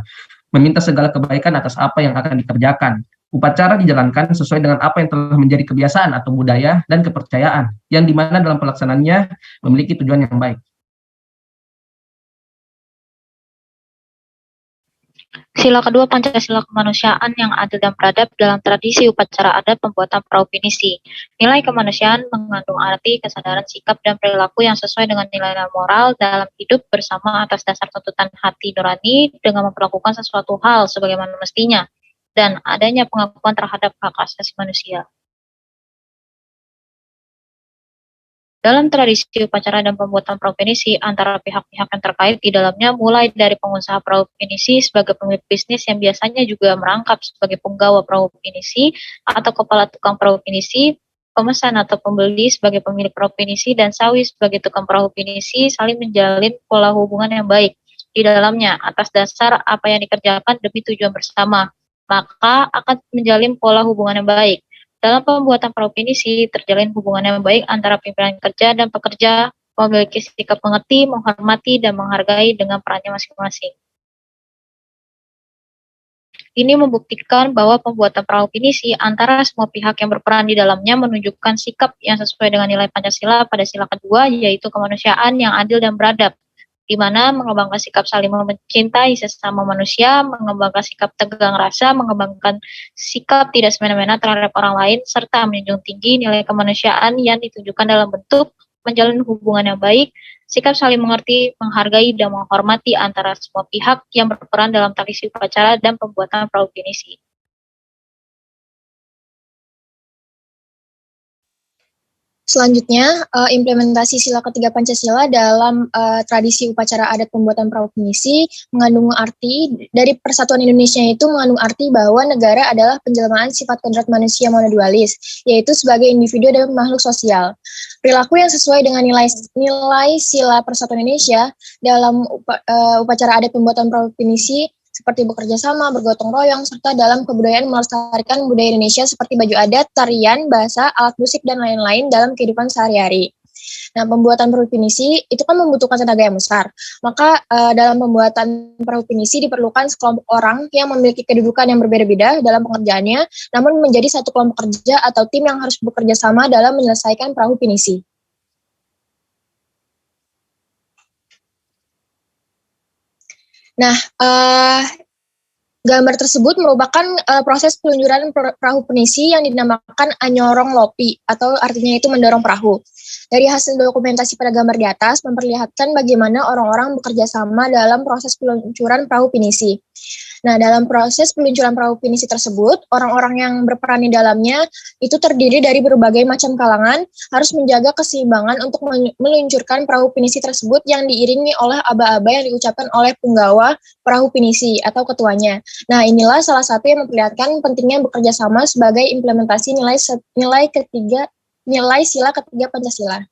meminta segala kebaikan atas apa yang akan dikerjakan. Upacara dijalankan sesuai dengan apa yang telah menjadi kebiasaan atau budaya dan kepercayaan, yang dimana dalam pelaksanaannya memiliki tujuan yang baik. Sila kedua Pancasila kemanusiaan yang adil dan beradab dalam tradisi upacara adat pembuatan perahu pinisi. Nilai kemanusiaan mengandung arti, kesadaran, sikap, dan perilaku yang sesuai dengan nilai-nilai moral dalam hidup bersama atas dasar tuntutan hati nurani dengan memperlakukan sesuatu hal sebagaimana mestinya, dan adanya pengakuan terhadap hak asasi manusia. Dalam tradisi upacara dan pembuatan perahu pinisi antara pihak-pihak yang terkait di dalamnya, mulai dari pengusaha perahu pinisi sebagai pemilik bisnis yang biasanya juga merangkap sebagai penggawa perahu pinisi atau kepala tukang perahu pinisi, pemesan atau pembeli sebagai pemilik perahu pinisi, dan sawi sebagai tukang perahu pinisi saling menjalin pola hubungan yang baik di dalamnya atas dasar apa yang dikerjakan demi tujuan bersama, maka akan menjalin pola hubungan yang baik. Dalam pembuatan perahu pinisi, terjalin hubungan yang baik antara pimpinan kerja dan pekerja, memiliki sikap mengerti, menghormati, dan menghargai dengan perannya masing-masing. Ini membuktikan bahwa pembuatan perahu pinisi antara semua pihak yang berperan di dalamnya menunjukkan sikap yang sesuai dengan nilai Pancasila pada sila kedua, yaitu kemanusiaan yang adil dan beradab, di mana mengembangkan sikap saling mencintai sesama manusia, mengembangkan sikap tegang rasa, mengembangkan sikap tidak semena-mena terhadap orang lain, serta menjunjung tinggi nilai kemanusiaan yang ditunjukkan dalam bentuk menjalin hubungan yang baik, sikap saling mengerti, menghargai, dan menghormati antara semua pihak yang berperan dalam tradisi upacara dan pembuatan perahu pinisi. Selanjutnya, implementasi sila ketiga Pancasila dalam tradisi upacara adat pembuatan perahu pinisi mengandung arti, dari Persatuan Indonesia itu mengandung arti bahwa negara adalah penjelmaan sifat kodrat manusia monodualis, yaitu sebagai individu dan makhluk sosial. Perilaku yang sesuai dengan nilai sila Persatuan Indonesia dalam upacara adat pembuatan perahu pinisi seperti bekerja sama, bergotong royong, serta dalam kebudayaan melestarikan budaya Indonesia seperti baju adat, tarian, bahasa, alat musik, dan lain-lain dalam kehidupan sehari-hari. Nah, pembuatan perahu pinisi itu kan membutuhkan tenaga yang besar. Maka dalam pembuatan perahu pinisi diperlukan sekelompok orang yang memiliki kedudukan yang berbeda-beda dalam pengerjaannya, namun menjadi satu kelompok kerja atau tim yang harus bekerja sama dalam menyelesaikan perahu pinisi. Nah, gambar tersebut merupakan proses peluncuran perahu pinisi yang dinamakan anyorong lopi, atau artinya itu mendorong perahu. Dari hasil dokumentasi pada gambar di atas memperlihatkan bagaimana orang-orang bekerja sama dalam proses peluncuran perahu pinisi. Nah, dalam proses peluncuran perahu pinisi tersebut, orang-orang yang berperan di dalamnya itu terdiri dari berbagai macam kalangan, harus menjaga keseimbangan untuk meluncurkan perahu pinisi tersebut yang diiringi oleh aba-aba yang diucapkan oleh penggawa perahu pinisi atau ketuanya. Nah, inilah salah satu yang memperlihatkan pentingnya bekerja sama sebagai implementasi nilai sila ketiga Pancasila.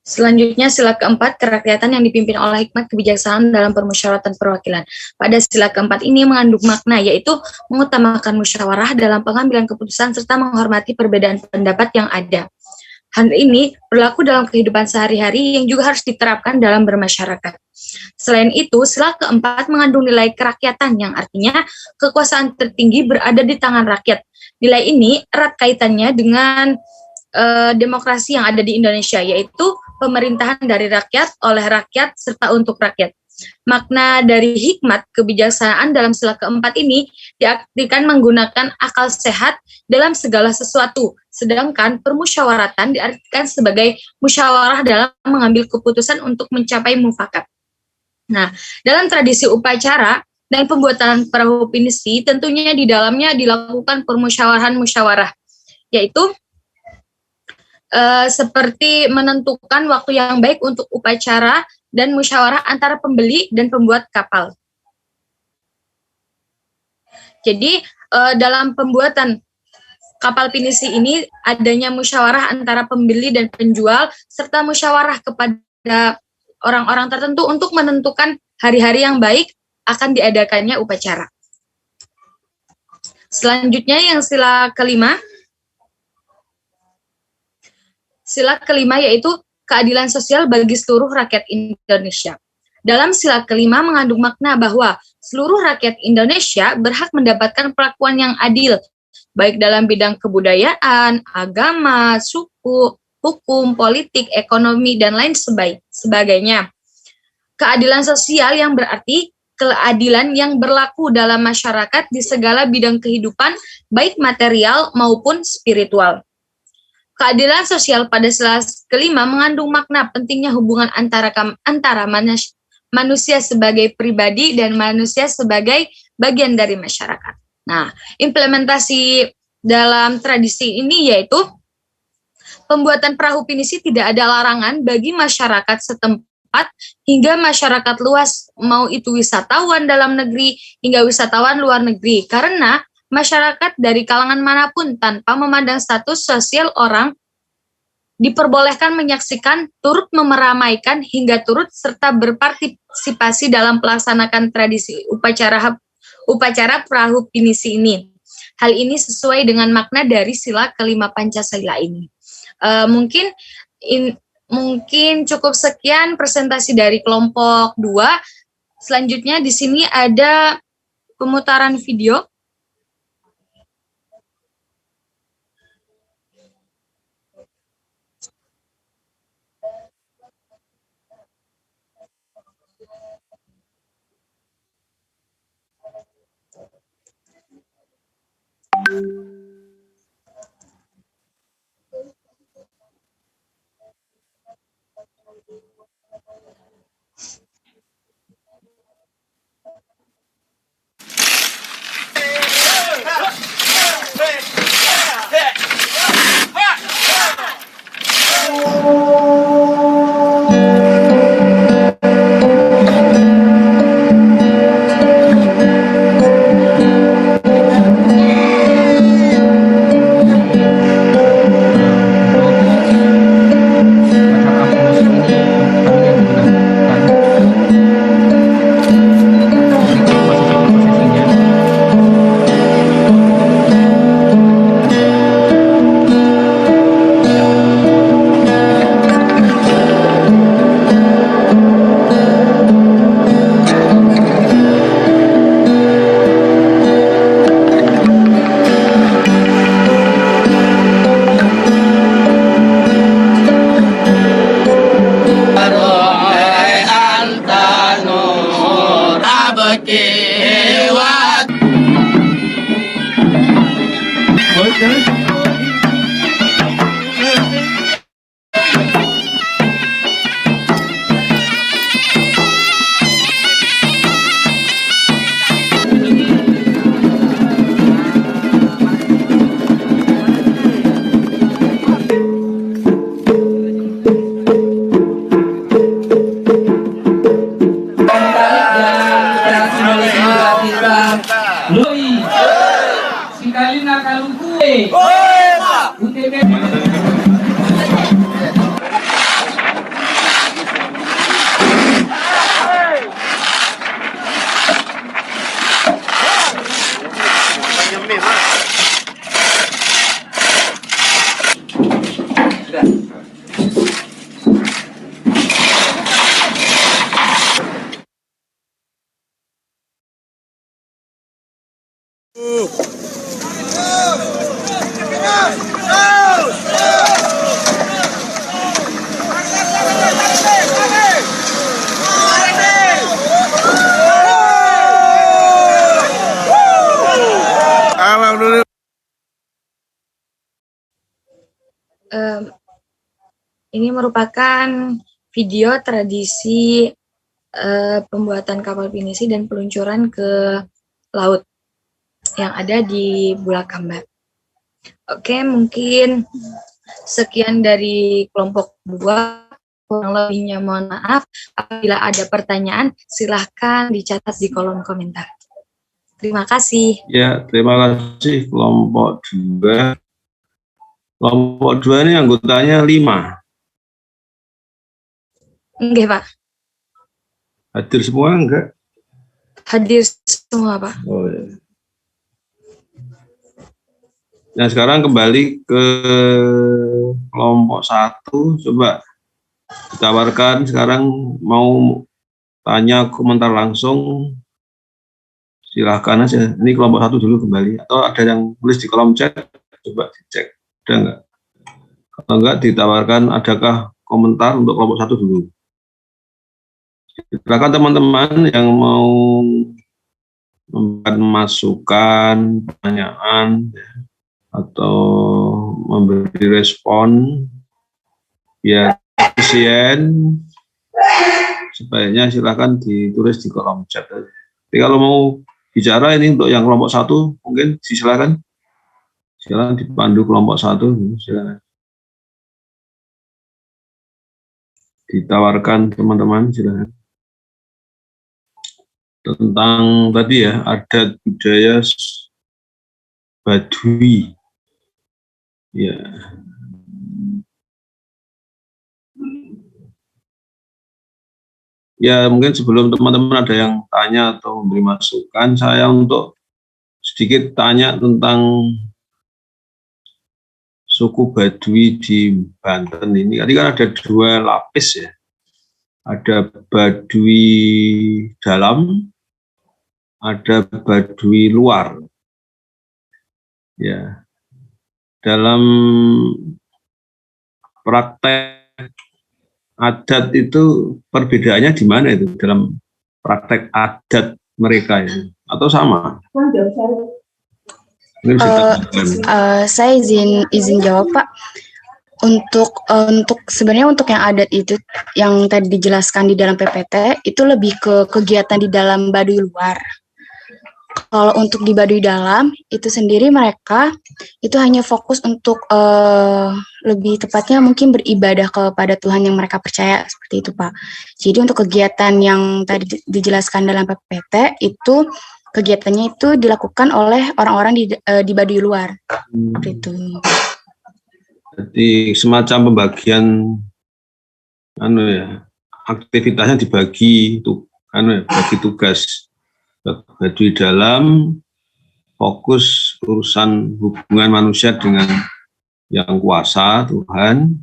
Selanjutnya, sila keempat, kerakyatan yang dipimpin oleh hikmat kebijaksanaan dalam permusyawaratan perwakilan. Pada sila keempat ini mengandung makna, yaitu mengutamakan musyawarah dalam pengambilan keputusan serta menghormati perbedaan pendapat yang ada. Hal ini berlaku dalam kehidupan sehari-hari yang juga harus diterapkan dalam bermasyarakat. Selain itu, sila keempat mengandung nilai kerakyatan yang artinya kekuasaan tertinggi berada di tangan rakyat. Nilai ini erat kaitannya dengan demokrasi yang ada di Indonesia, yaitu pemerintahan dari rakyat, oleh rakyat, serta untuk rakyat. Makna dari hikmat kebijaksanaan dalam sila keempat ini diartikan menggunakan akal sehat dalam segala sesuatu, sedangkan permusyawaratan diartikan sebagai musyawarah dalam mengambil keputusan untuk mencapai mufakat. Nah, dalam tradisi upacara dan pembuatan perahu pinisi, tentunya di dalamnya dilakukan permusyawarahan-musyawarah, yaitu seperti menentukan waktu yang baik untuk upacara dan musyawarah antara pembeli dan pembuat kapal. Jadi dalam pembuatan kapal pinisi ini adanya musyawarah antara pembeli dan penjual serta musyawarah kepada orang-orang tertentu untuk menentukan hari-hari yang baik akan diadakannya upacara. Selanjutnya yang sila kelima. Sila kelima yaitu keadilan sosial bagi seluruh rakyat Indonesia. Dalam sila kelima mengandung makna bahwa seluruh rakyat Indonesia berhak mendapatkan perlakuan yang adil, baik dalam bidang kebudayaan, agama, suku, hukum, politik, ekonomi, dan lain sebagainya. Keadilan sosial yang berarti keadilan yang berlaku dalam masyarakat di segala bidang kehidupan, baik material maupun spiritual. Keadilan sosial pada sila kelima mengandung makna pentingnya hubungan antara manusia sebagai pribadi dan manusia sebagai bagian dari masyarakat. Nah, implementasi dalam tradisi ini yaitu pembuatan perahu pinisi tidak ada larangan bagi masyarakat setempat hingga masyarakat luas, mau itu wisatawan dalam negeri hingga wisatawan luar negeri, karena masyarakat dari kalangan manapun tanpa memandang status sosial orang diperbolehkan menyaksikan, turut meramaikan hingga turut serta berpartisipasi dalam pelaksanakan tradisi upacara perahu pinisi ini. Hal ini sesuai dengan makna dari sila kelima Pancasila ini. Mungkin cukup sekian presentasi dari kelompok 2. Selanjutnya di sini ada pemutaran video. Ini merupakan video tradisi pembuatan kapal pinisi dan peluncuran ke laut yang ada di Bulakambat. Oke, mungkin sekian dari kelompok 2. Kurang lebihnya mohon maaf. Apabila ada pertanyaan, silahkan dicatat di kolom komentar. Terima kasih. Ya, terima kasih kelompok 2. Kelompok 2 ini anggotanya 5. Enggak, Pak. Hadir semua enggak? Hadir semua, Pak. Oh, ya. Nah, sekarang kembali ke kelompok 1. Coba ditawarkan sekarang mau tanya komentar langsung. Silahkan aja. Ini kelompok 1 dulu kembali. Atau ada yang tulis di kolom chat, coba dicek. Ada enggak? Kalau enggak, ditawarkan adakah komentar untuk kelompok 1 dulu. Silakan teman-teman yang mau memberikan masukan, pertanyaan, atau memberi respon biar efisien, sebaiknya silakan ditulis di kolom chat. Jadi kalau mau bicara ini untuk yang kelompok 1, mungkin silakan dipandu kelompok 1, silakan. Ditawarkan teman-teman, silakan. Tentang tadi ya, adat budaya Baduy. Ya. Ya, mungkin sebelum teman-teman ada yang tanya atau memberi masukan, saya untuk sedikit tanya tentang suku Baduy di Banten ini. Tadi kan ada 2 lapis ya. Ada Baduy dalam, ada Baduy luar. Ya. Dalam praktek adat itu perbedaannya di mana itu dalam praktek adat mereka ya? Atau sama? Saya izin jawab, Pak. Untuk sebenarnya untuk yang adat itu yang tadi dijelaskan di dalam PPT itu lebih ke kegiatan di dalam Baduy luar. Kalau untuk di Baduy dalam itu sendiri mereka itu hanya fokus untuk lebih tepatnya mungkin beribadah kepada Tuhan yang mereka percaya, seperti itu, Pak. Jadi untuk kegiatan yang tadi dijelaskan dalam PPT itu kegiatannya itu dilakukan oleh orang-orang di Baduy luar, seperti itu. Jadi semacam pembagian aktivitasnya dibagi bagi tugas. Baduy dalam fokus urusan hubungan manusia dengan yang kuasa Tuhan,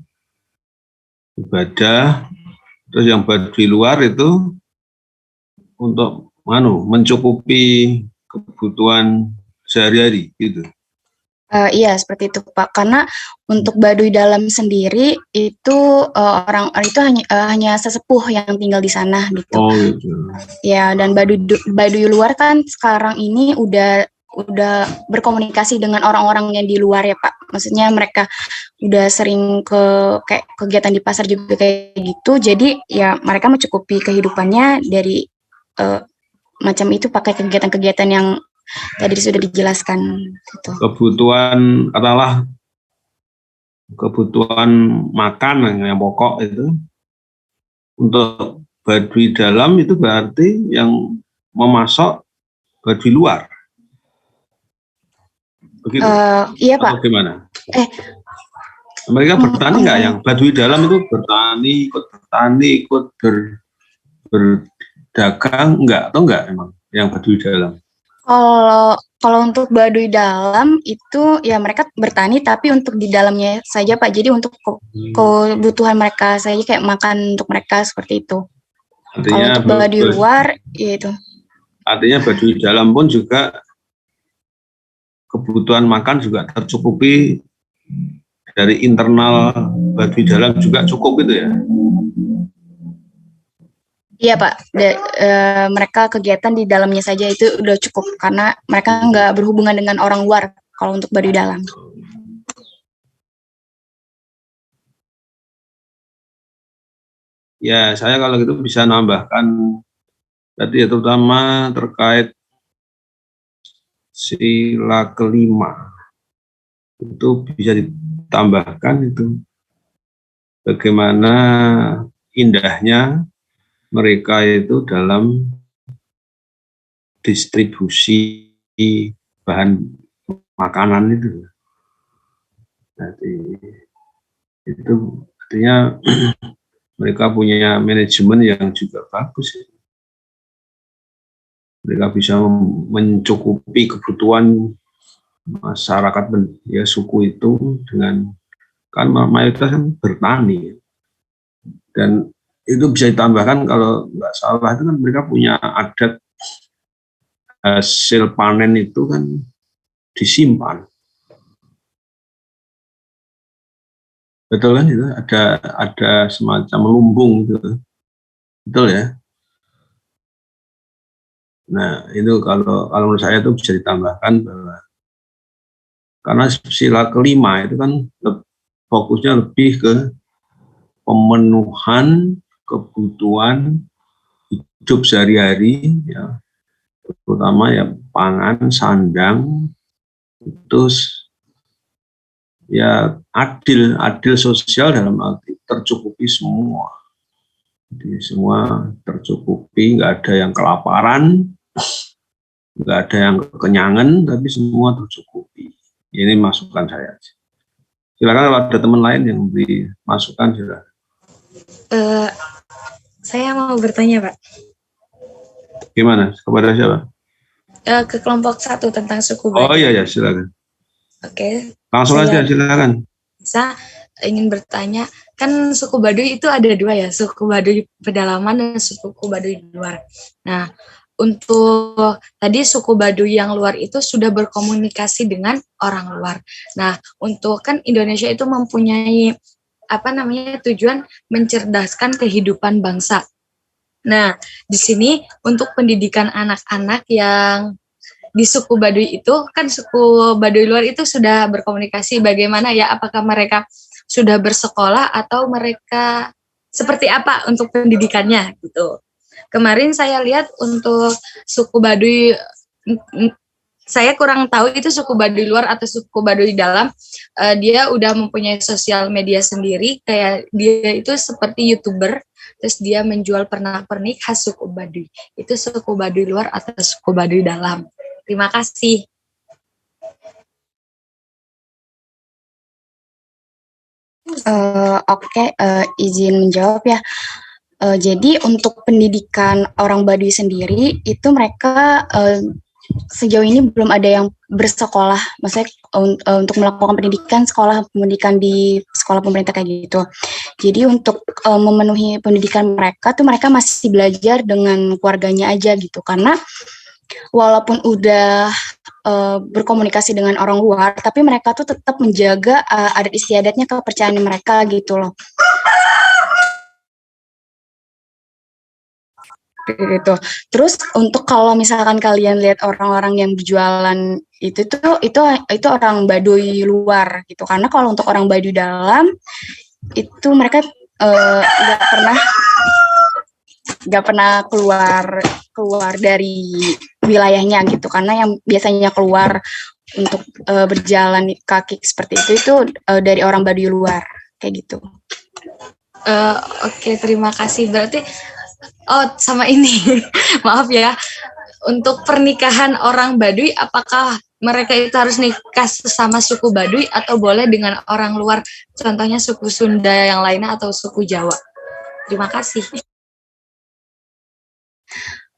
ibadah. Terus yang Baduy luar itu untuk mencukupi kebutuhan sehari-hari gitu. Iya, seperti itu, Pak. Karena untuk Baduy dalam sendiri itu orang itu hanya sesepuh yang tinggal di sana gitu. Oh, gitu. Ya, dan Baduy luar kan sekarang ini udah berkomunikasi dengan orang-orang yang di luar ya, Pak. Maksudnya mereka udah sering ke kayak kegiatan di pasar juga kayak gitu. Jadi ya mereka mencukupi kehidupannya dari macam itu pakai kegiatan-kegiatan yang tadi sudah dijelaskan. Gitu. Kebutuhan makan yang pokok itu untuk Baduy dalam itu berarti yang memasok Baduy luar. Begitu? Iya, Pak. Atau gimana? Mereka bertani nggak yang Baduy dalam itu bertani, ikut berdagang enggak atau enggak emang yang Baduy dalam? Kalau untuk Baduy dalam itu ya mereka bertani tapi untuk di dalamnya saja, Pak. Jadi untuk kebutuhan mereka saja kayak makan untuk mereka seperti itu. Kalau untuk Baduy luar ya itu. Artinya Baduy dalam pun juga kebutuhan makan juga tercukupi dari internal Baduy dalam juga cukup gitu ya? Iya, Pak, mereka kegiatan di dalamnya saja itu udah cukup karena mereka nggak berhubungan dengan orang luar kalau untuk Baduy dalam. Ya, saya kalau gitu bisa nambahkan tadi ya, terutama terkait sila kelima. Itu bisa ditambahkan itu bagaimana indahnya mereka itu dalam distribusi bahan makanan itu. Jadi itu artinya mereka punya manajemen yang juga bagus. Mereka bisa mencukupi kebutuhan masyarakat ya suku itu dengan kan mayoritas kan bertani dan itu bisa ditambahkan kalau nggak salah itu kan mereka punya adat hasil panen itu kan disimpan. Betul kan itu ada semacam lumbung gitu. Betul ya. Nah, itu kalau menurut saya itu bisa ditambahkan bahwa karena sila kelima itu kan fokusnya lebih ke pemenuhan kebutuhan hidup sehari-hari ya, terutama ya pangan, sandang, terus ya adil sosial dalam arti tercukupi semua. Jadi semua tercukupi, nggak ada yang kelaparan, nggak ada yang kekenyangan, tapi semua tercukupi. Ini masukan saya. Silakan kalau ada teman lain yang beri masukan, silakan. Saya mau bertanya, Pak. Gimana? Kepada siapa? Ke kelompok 1 tentang suku Baduy. Oh iya, silakan. Oke. Langsung aja, silakan. Saya ingin bertanya, kan suku Baduy itu ada 2 ya, suku Baduy pedalaman dan suku Baduy luar. Nah, untuk tadi suku Baduy yang luar itu sudah berkomunikasi dengan orang luar. Nah, untuk kan Indonesia itu mempunyai tujuan mencerdaskan kehidupan bangsa. Nah, di sini untuk pendidikan anak-anak yang di suku Baduy itu, kan suku Baduy luar itu sudah berkomunikasi bagaimana ya, apakah mereka sudah bersekolah atau mereka seperti apa untuk pendidikannya gitu. Kemarin saya lihat untuk suku Baduy, saya kurang tahu itu suku Baduy luar atau suku Baduy dalam, dia udah mempunyai sosial media sendiri, kayak dia itu seperti YouTuber, terus dia menjual pernak-pernik khas suku Baduy. Itu suku Baduy luar atau suku Baduy dalam. Terima kasih. Oke, izin menjawab ya. Jadi untuk pendidikan orang Baduy sendiri itu mereka sejauh ini belum ada yang bersekolah, maksudnya untuk melakukan pendidikan di sekolah pemerintah kayak gitu. Jadi untuk memenuhi pendidikan mereka tuh mereka masih belajar dengan keluarganya aja gitu, karena walaupun udah berkomunikasi dengan orang luar, tapi mereka tuh tetap menjaga adat istiadatnya, kepercayaan mereka gitu loh. Gitu. Terus untuk kalau misalkan kalian lihat orang-orang yang berjualan itu orang Baduy luar gitu, karena kalau untuk orang Baduy dalam itu mereka nggak pernah keluar dari wilayahnya gitu, karena yang biasanya keluar untuk berjalan kaki seperti itu dari orang Baduy luar kayak gitu. Oke, terima kasih. Berarti sama ini, maaf ya, untuk pernikahan orang Baduy, apakah mereka itu harus nikah sama suku Baduy atau boleh dengan orang luar, contohnya suku Sunda yang lainnya atau suku Jawa? Terima kasih.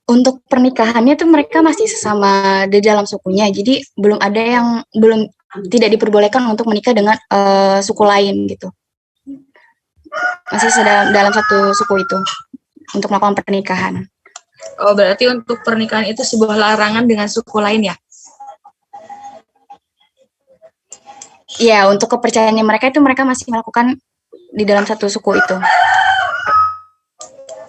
Untuk pernikahannya tuh mereka masih sesama di dalam sukunya, jadi belum tidak diperbolehkan untuk menikah dengan suku lain gitu. Masih dalam satu suku itu untuk melakukan pernikahan. Oh, berarti untuk pernikahan itu sebuah larangan dengan suku lain ya? Iya, untuk kepercayaannya mereka masih melakukan di dalam satu suku itu.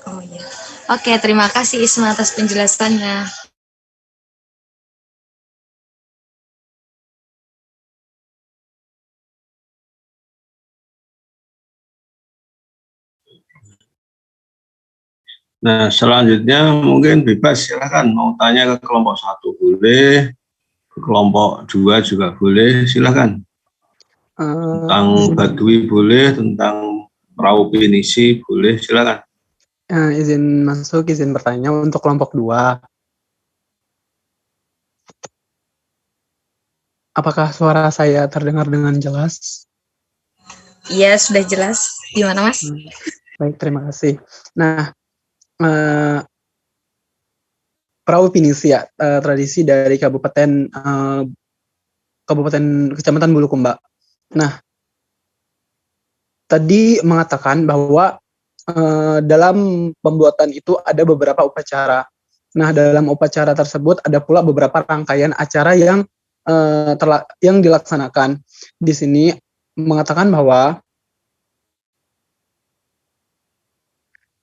Oh iya. Oke, terima kasih Isma atas penjelasannya. Nah, selanjutnya mungkin bebas, silakan mau tanya ke kelompok 1 boleh, ke kelompok 2 juga boleh, silakan. Tentang Baduy boleh, tentang perahu pinisi boleh, silakan. Izin masuk, izin bertanya untuk kelompok 2. Apakah suara saya terdengar dengan jelas? Iya, sudah jelas. Gimana, Mas? Baik, terima kasih. Nah, perahu pinisi ya, tradisi dari Kabupaten Kecamatan Bulukumba. Nah, tadi mengatakan bahwa dalam pembuatan itu ada beberapa upacara. Nah, dalam upacara tersebut ada pula beberapa rangkaian acara yang dilaksanakan. Di sini mengatakan bahwa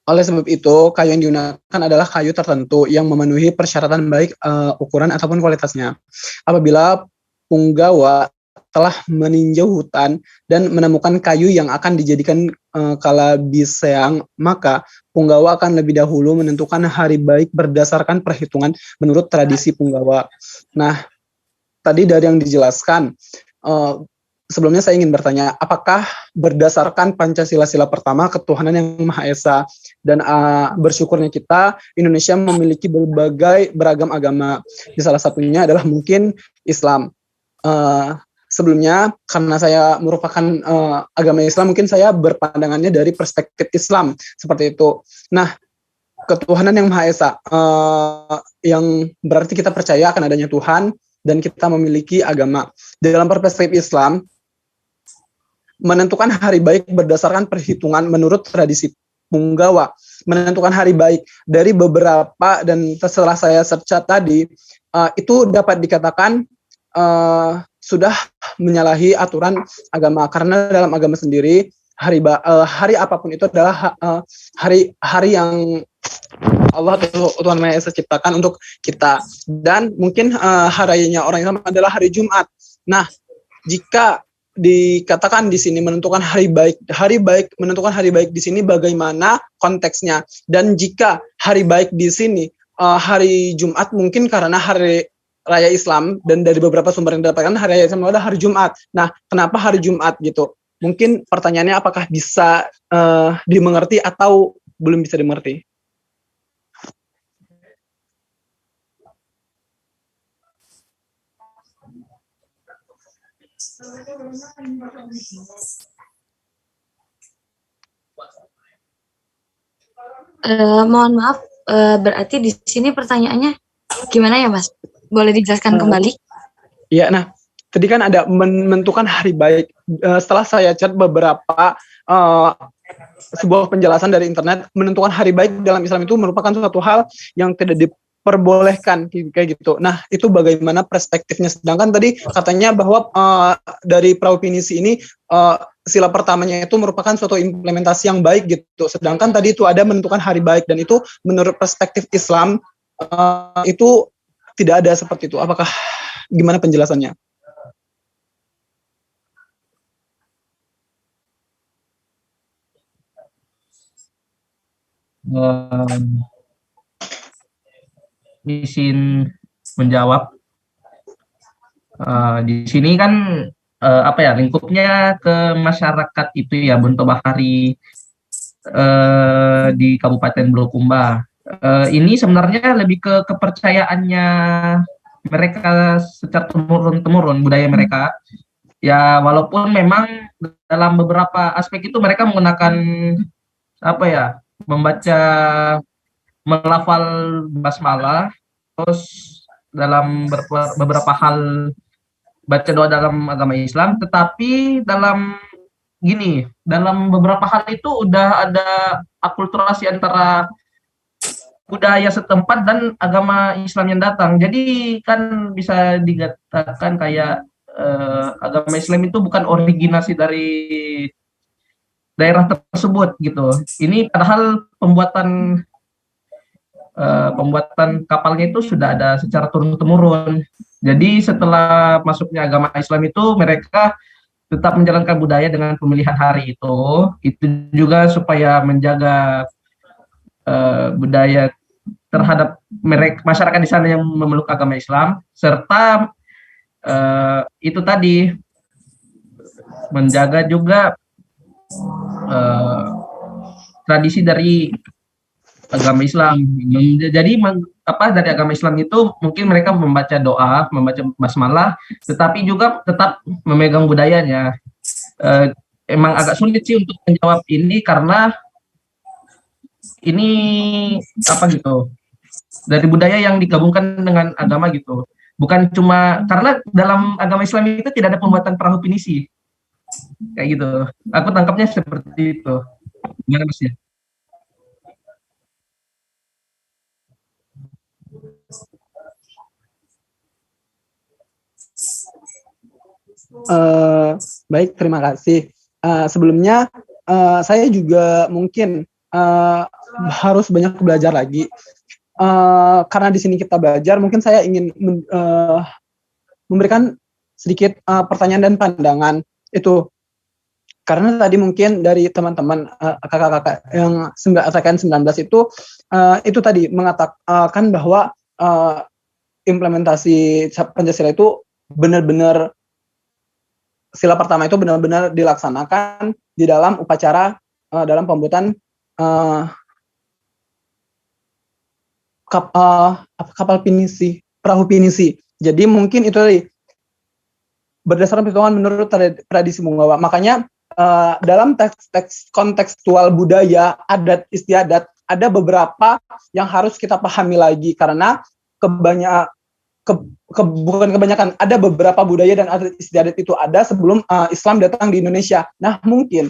oleh sebab itu kayu yang digunakan adalah kayu tertentu yang memenuhi persyaratan baik ukuran ataupun kualitasnya. Apabila punggawa telah meninjau hutan dan menemukan kayu yang akan dijadikan kalabiseang, maka punggawa akan lebih dahulu menentukan hari baik berdasarkan perhitungan menurut tradisi punggawa. Nah, tadi dari yang dijelaskan, sebelumnya saya ingin bertanya, apakah berdasarkan Pancasila sila pertama, ketuhanan yang Maha Esa, dan bersyukurnya kita, Indonesia memiliki beragam agama. Di salah satunya adalah mungkin Islam. Sebelumnya, karena saya merupakan agama Islam, mungkin saya berpandangannya dari perspektif Islam, seperti itu. Nah, ketuhanan yang Maha Esa, yang berarti kita percaya akan adanya Tuhan, dan kita memiliki agama. Dalam perspektif Islam, menentukan hari baik berdasarkan perhitungan menurut tradisi punggawa. Menentukan hari baik dari beberapa, dan setelah saya search tadi, itu dapat dikatakan sudah menyalahi aturan agama, karena dalam agama sendiri hari apapun itu adalah hari yang Allah Tuhan Maha Esa ciptakan untuk kita. Dan mungkin harinya orang Islam adalah hari Jumat. Nah, jika dikatakan di sini menentukan hari baik menentukan hari baik di sini bagaimana konteksnya? Dan jika hari baik di sini hari Jumat, mungkin karena hari raya Islam, dan dari beberapa sumber yang didapatkan hari raya Islam adalah hari Jumat. Nah, kenapa hari Jumat gitu? Mungkin pertanyaannya apakah bisa dimengerti atau belum bisa dimengerti? Mohon maaf, berarti di sini pertanyaannya gimana ya, Mas? Boleh dijelaskan kembali? Iya, nah, tadi kan ada menentukan hari baik. Setelah saya chat beberapa sebuah penjelasan dari internet, menentukan hari baik dalam Islam itu merupakan suatu hal yang tidak diperbolehkan kayak gitu. Nah, itu bagaimana perspektifnya? Sedangkan tadi katanya bahwa dari perahu pinisi ini sila pertamanya itu merupakan suatu implementasi yang baik gitu. Sedangkan tadi itu ada menentukan hari baik, dan itu menurut perspektif Islam itu tidak ada seperti itu. Apakah gimana penjelasannya? Izin menjawab. Di sini kan lingkupnya ke masyarakat itu ya, Bonto Bahari di Kabupaten Bulukumba. Ini sebenarnya lebih ke kepercayaannya mereka secara temurun budaya mereka. Ya, walaupun memang dalam beberapa aspek itu mereka menggunakan membaca melafal basmalah, terus dalam beberapa hal baca doa dalam agama Islam, tetapi dalam beberapa hal itu udah ada akulturasi antara budaya setempat dan agama Islam yang datang. Jadi kan bisa dikatakan kayak agama Islam itu bukan originasi dari daerah tersebut gitu. Ini padahal pembuatan kapalnya itu sudah ada secara turun-temurun. Jadi setelah masuknya agama Islam itu mereka tetap menjalankan budaya dengan pemilihan hari itu juga supaya menjaga budaya terhadap mereka masyarakat di sana yang memeluk agama Islam, serta itu tadi menjaga juga tradisi dari agama Islam. Jadi dari agama Islam itu mungkin mereka membaca doa, membaca basmalah, tetapi juga tetap memegang budayanya. Emang agak sulit sih untuk menjawab ini karena ini apa gitu, dari budaya yang digabungkan dengan agama gitu. Bukan cuma karena dalam agama Islam itu tidak ada pembuatan perahu pinisi. Kayak gitu. Aku tangkapnya seperti itu. Gimana Mas ya? Baik, terima kasih. Sebelumnya saya juga mungkin harus banyak belajar lagi. Karena di sini kita belajar, mungkin saya ingin memberikan sedikit pertanyaan dan pandangan itu. Karena tadi mungkin dari teman-teman kakak-kakak yang ATKN 19 itu tadi mengatakan bahwa implementasi Pancasila itu benar-benar, sila pertama itu benar-benar dilaksanakan di dalam upacara dalam pembuatan kapal pinisi, perahu pinisi. Jadi mungkin itu tadi berdasarkan perhitungan menurut tradisi Munggawa. Makanya dalam teks kontekstual budaya, adat istiadat ada beberapa yang harus kita pahami lagi karena bukan kebanyakan, ada beberapa budaya dan adat istiadat itu ada sebelum Islam datang di Indonesia. Nah, mungkin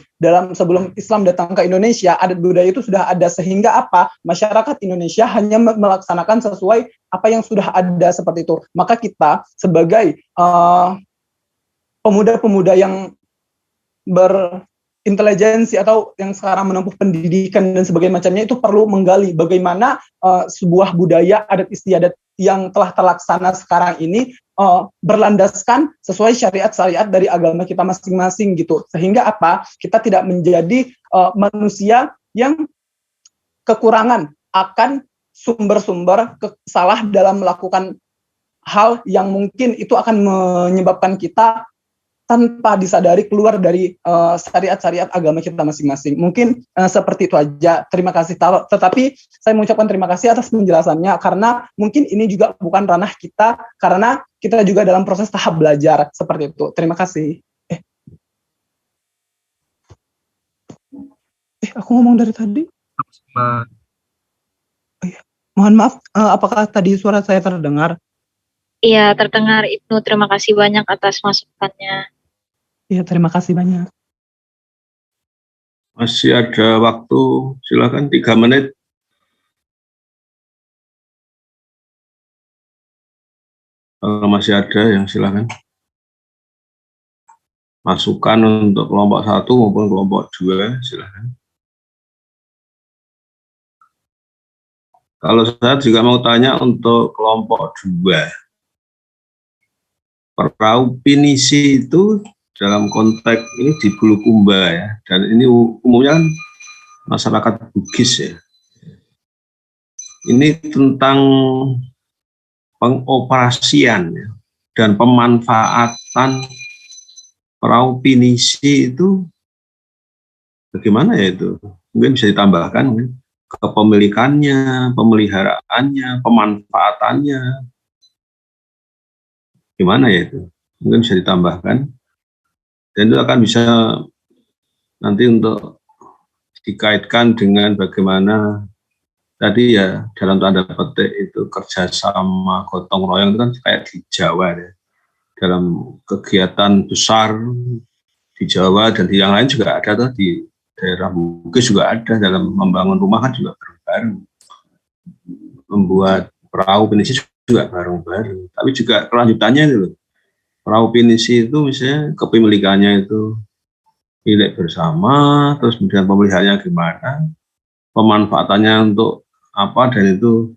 sebelum Islam datang ke Indonesia, adat budaya itu sudah ada, sehingga apa? Masyarakat Indonesia hanya melaksanakan sesuai apa yang sudah ada seperti itu. Maka kita sebagai pemuda-pemuda yang berintelijensi atau yang sekarang menempuh pendidikan dan sebagainya macamnya, itu perlu menggali bagaimana sebuah budaya adat istiadat yang telah terlaksana sekarang ini berlandaskan sesuai syariat-syariat dari agama kita masing-masing gitu. Sehingga apa? Kita tidak menjadi manusia yang kekurangan akan sumber-sumber salah dalam melakukan hal yang mungkin itu akan menyebabkan kita tanpa disadari keluar dari syariat-syariat agama kita masing-masing. Mungkin seperti itu aja. Terima kasih. Tetapi saya mengucapkan terima kasih atas penjelasannya, karena mungkin ini juga bukan ranah kita, karena kita juga dalam proses tahap belajar seperti itu. Terima kasih. Aku ngomong dari tadi. Mohon maaf, apakah tadi suara saya terdengar? Iya, terdengar Ibnu. Terima kasih banyak atas masukannya. Iya, terima kasih banyak. Masih ada waktu, silakan 3 menit. Kalau masih ada yang silakan. Masukan untuk kelompok 1 maupun kelompok 2, silakan. Kalau saya juga mau tanya untuk kelompok 2. Perahu pinisi itu dalam konteks ini di Bulukumba ya, dan ini umumnya kan masyarakat Bugis ya. Ini tentang pengoperasian ya, dan pemanfaatan perahu pinisi itu bagaimana ya itu? Mungkin bisa ditambahkan mungkin kepemilikannya, pemeliharaannya, pemanfaatannya, gimana ya itu? Mungkin bisa ditambahkan. Dan itu akan bisa nanti untuk dikaitkan dengan bagaimana tadi ya dalam tanda petik itu kerjasama gotong royong itu kan kayak di Jawa ya. Dalam kegiatan besar di Jawa dan di yang lain juga ada tuh, di daerah Bugis juga ada, dalam membangun rumah kan juga bareng-bareng. Membuat perahu pinisi juga bareng-bareng. Tapi juga kelanjutannya itu loh. Perahu pinisi itu misalnya kepemilikannya itu milik bersama, terus kemudian pemeliharaannya gimana, pemanfaatannya untuk apa, dan itu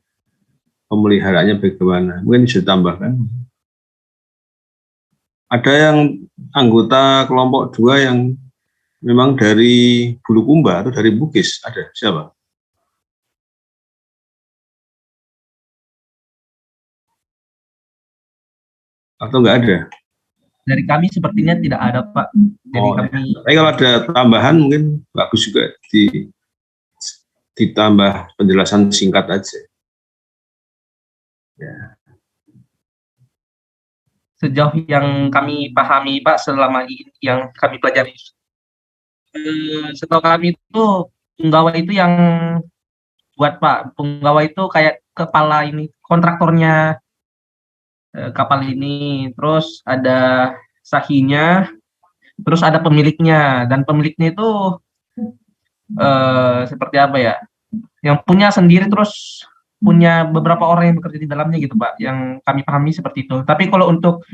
pemeliharaannya bagaimana. Mungkin bisa ditambahkan. Ada yang anggota kelompok 2 yang memang dari Bulukumba atau dari Bugis, ada siapa? Atau nggak ada? Dari kami sepertinya tidak ada, Pak. Jadi Oh, kami ya. Tapi kalau ada tambahan mungkin bagus juga ditambah penjelasan singkat aja. Ya. sejauh yang kami pahami, Pak, selama ini yang kami pelajari, setahu kami itu penggawa itu yang buat, Pak, penggawa itu kayak kepala ini kontraktornya kapal ini, terus ada sahinya, terus ada pemiliknya, dan pemiliknya itu seperti apa ya, yang punya sendiri, terus punya beberapa orang yang bekerja di dalamnya gitu, Pak, yang kami pahami seperti itu. Tapi kalau untuk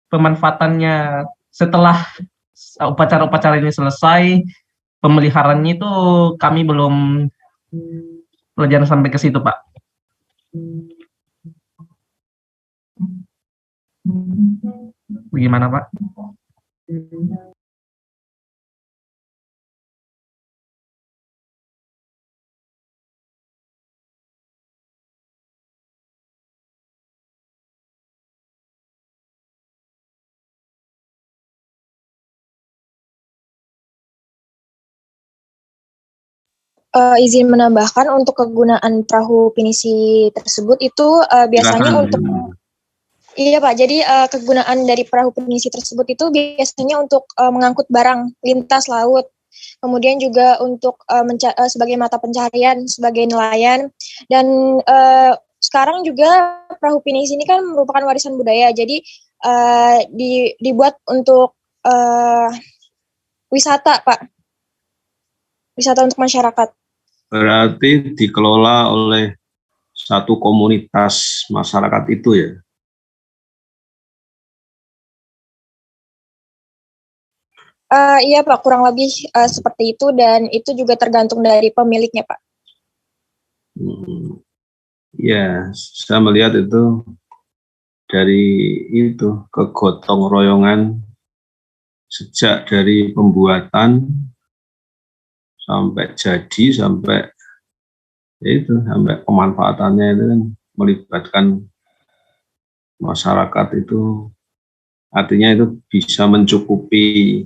pemanfaatannya setelah upacara-upacara ini selesai, pemeliharaannya itu kami belum pelajaran sampai ke situ, Pak. Bagaimana, Pak? Izin menambahkan untuk kegunaan perahu pinisi tersebut itu biasanya untuk iya Pak, jadi kegunaan dari perahu pinisi tersebut itu biasanya untuk mengangkut barang lintas laut, kemudian juga untuk sebagai mata pencaharian, sebagai nelayan, dan sekarang juga perahu pinisi ini kan merupakan warisan budaya, jadi dibuat untuk wisata Pak, wisata untuk masyarakat. Berarti dikelola oleh satu komunitas masyarakat itu ya? Iya Pak, kurang lebih seperti itu, dan itu juga tergantung dari pemiliknya Pak. Ya, saya melihat itu dari itu kegotong royongan sejak dari pembuatan sampai jadi sampai sampai pemanfaatannya itu kan melibatkan masyarakat itu, artinya itu bisa mencukupi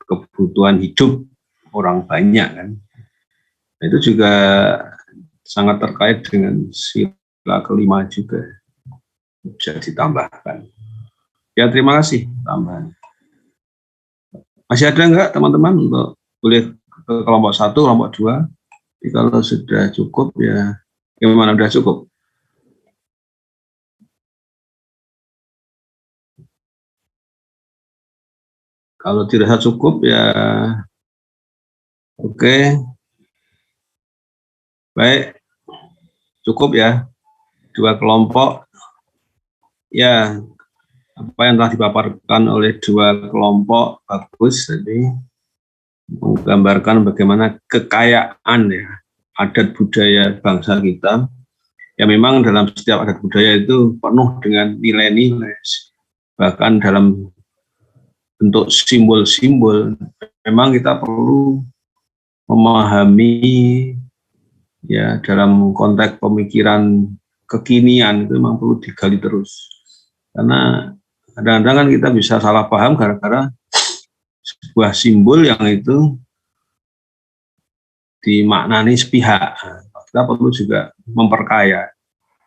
kebutuhan hidup orang banyak kan. Itu juga sangat terkait dengan sila kelima juga, bisa ditambahkan. Ya, terima kasih tambahan. Masih ada enggak teman-teman untuk boleh ke kelompok 1, kelompok 2? Jadi kalau sudah cukup ya, gimana sudah cukup? Kalau dirasa cukup ya oke. Baik, cukup ya. 2 kelompok. Ya, apa yang telah dipaparkan oleh 2 kelompok bagus tadi, menggambarkan bagaimana kekayaan ya adat budaya bangsa kita. Ya memang dalam setiap adat budaya itu penuh dengan nilai-nilai, bahkan dalam bentuk simbol-simbol. Memang kita perlu memahami ya dalam konteks pemikiran kekinian itu memang perlu digali terus, karena kadang-kadang kan kita bisa salah paham gara-gara sebuah simbol yang itu dimaknani sepihak. Kita perlu juga memperkaya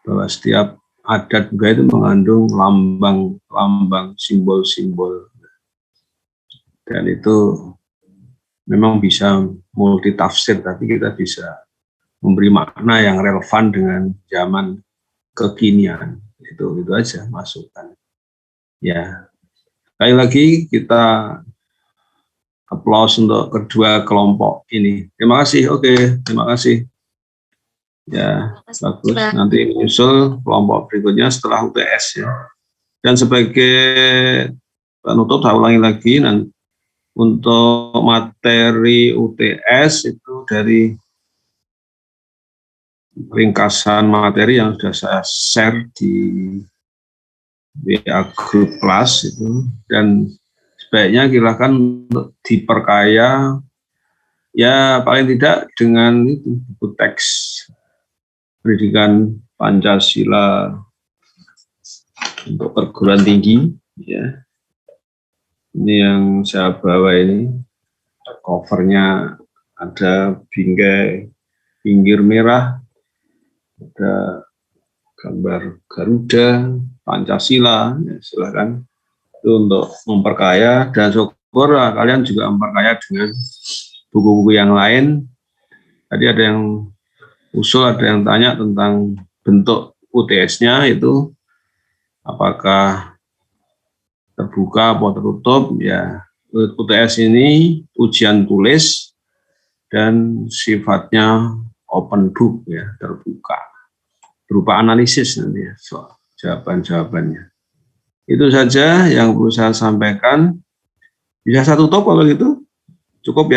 bahwa setiap adat budaya itu mengandung lambang-lambang, simbol-simbol, dan itu memang bisa multitafsir, tapi kita bisa memberi makna yang relevan dengan zaman kekinian. Itu aja masukan. Ya, sekali lagi kita aplaus untuk kedua kelompok ini. Terima kasih. Oke, terima kasih. Ya, bagus. Nanti menyusul kelompok berikutnya setelah UTS ya. Dan sebagai penutup saya ulangi lagi, untuk materi UTS itu dari ringkasan materi yang sudah saya share di WA Group Kelas itu, dan sebaiknya silakan untuk diperkaya ya paling tidak dengan buku teks pendidikan Pancasila untuk perguruan tinggi, ya. Ini yang saya bawa ini, covernya ada bingkai pinggir merah, ada gambar Garuda, Pancasila, ya, silahkan. Itu untuk memperkaya, dan syukur kalian juga memperkaya dengan buku-buku yang lain. Tadi ada yang usul, ada yang tanya tentang bentuk UTS-nya itu, apakah terbuka atau tertutup. Ya, UTS ini ujian tulis dan sifatnya open book, ya, terbuka, berupa analisis nanti ya, soal jawaban-jawabannya. Itu saja yang perlu saya sampaikan. Bisa saya tutup kalau gitu, cukup ya.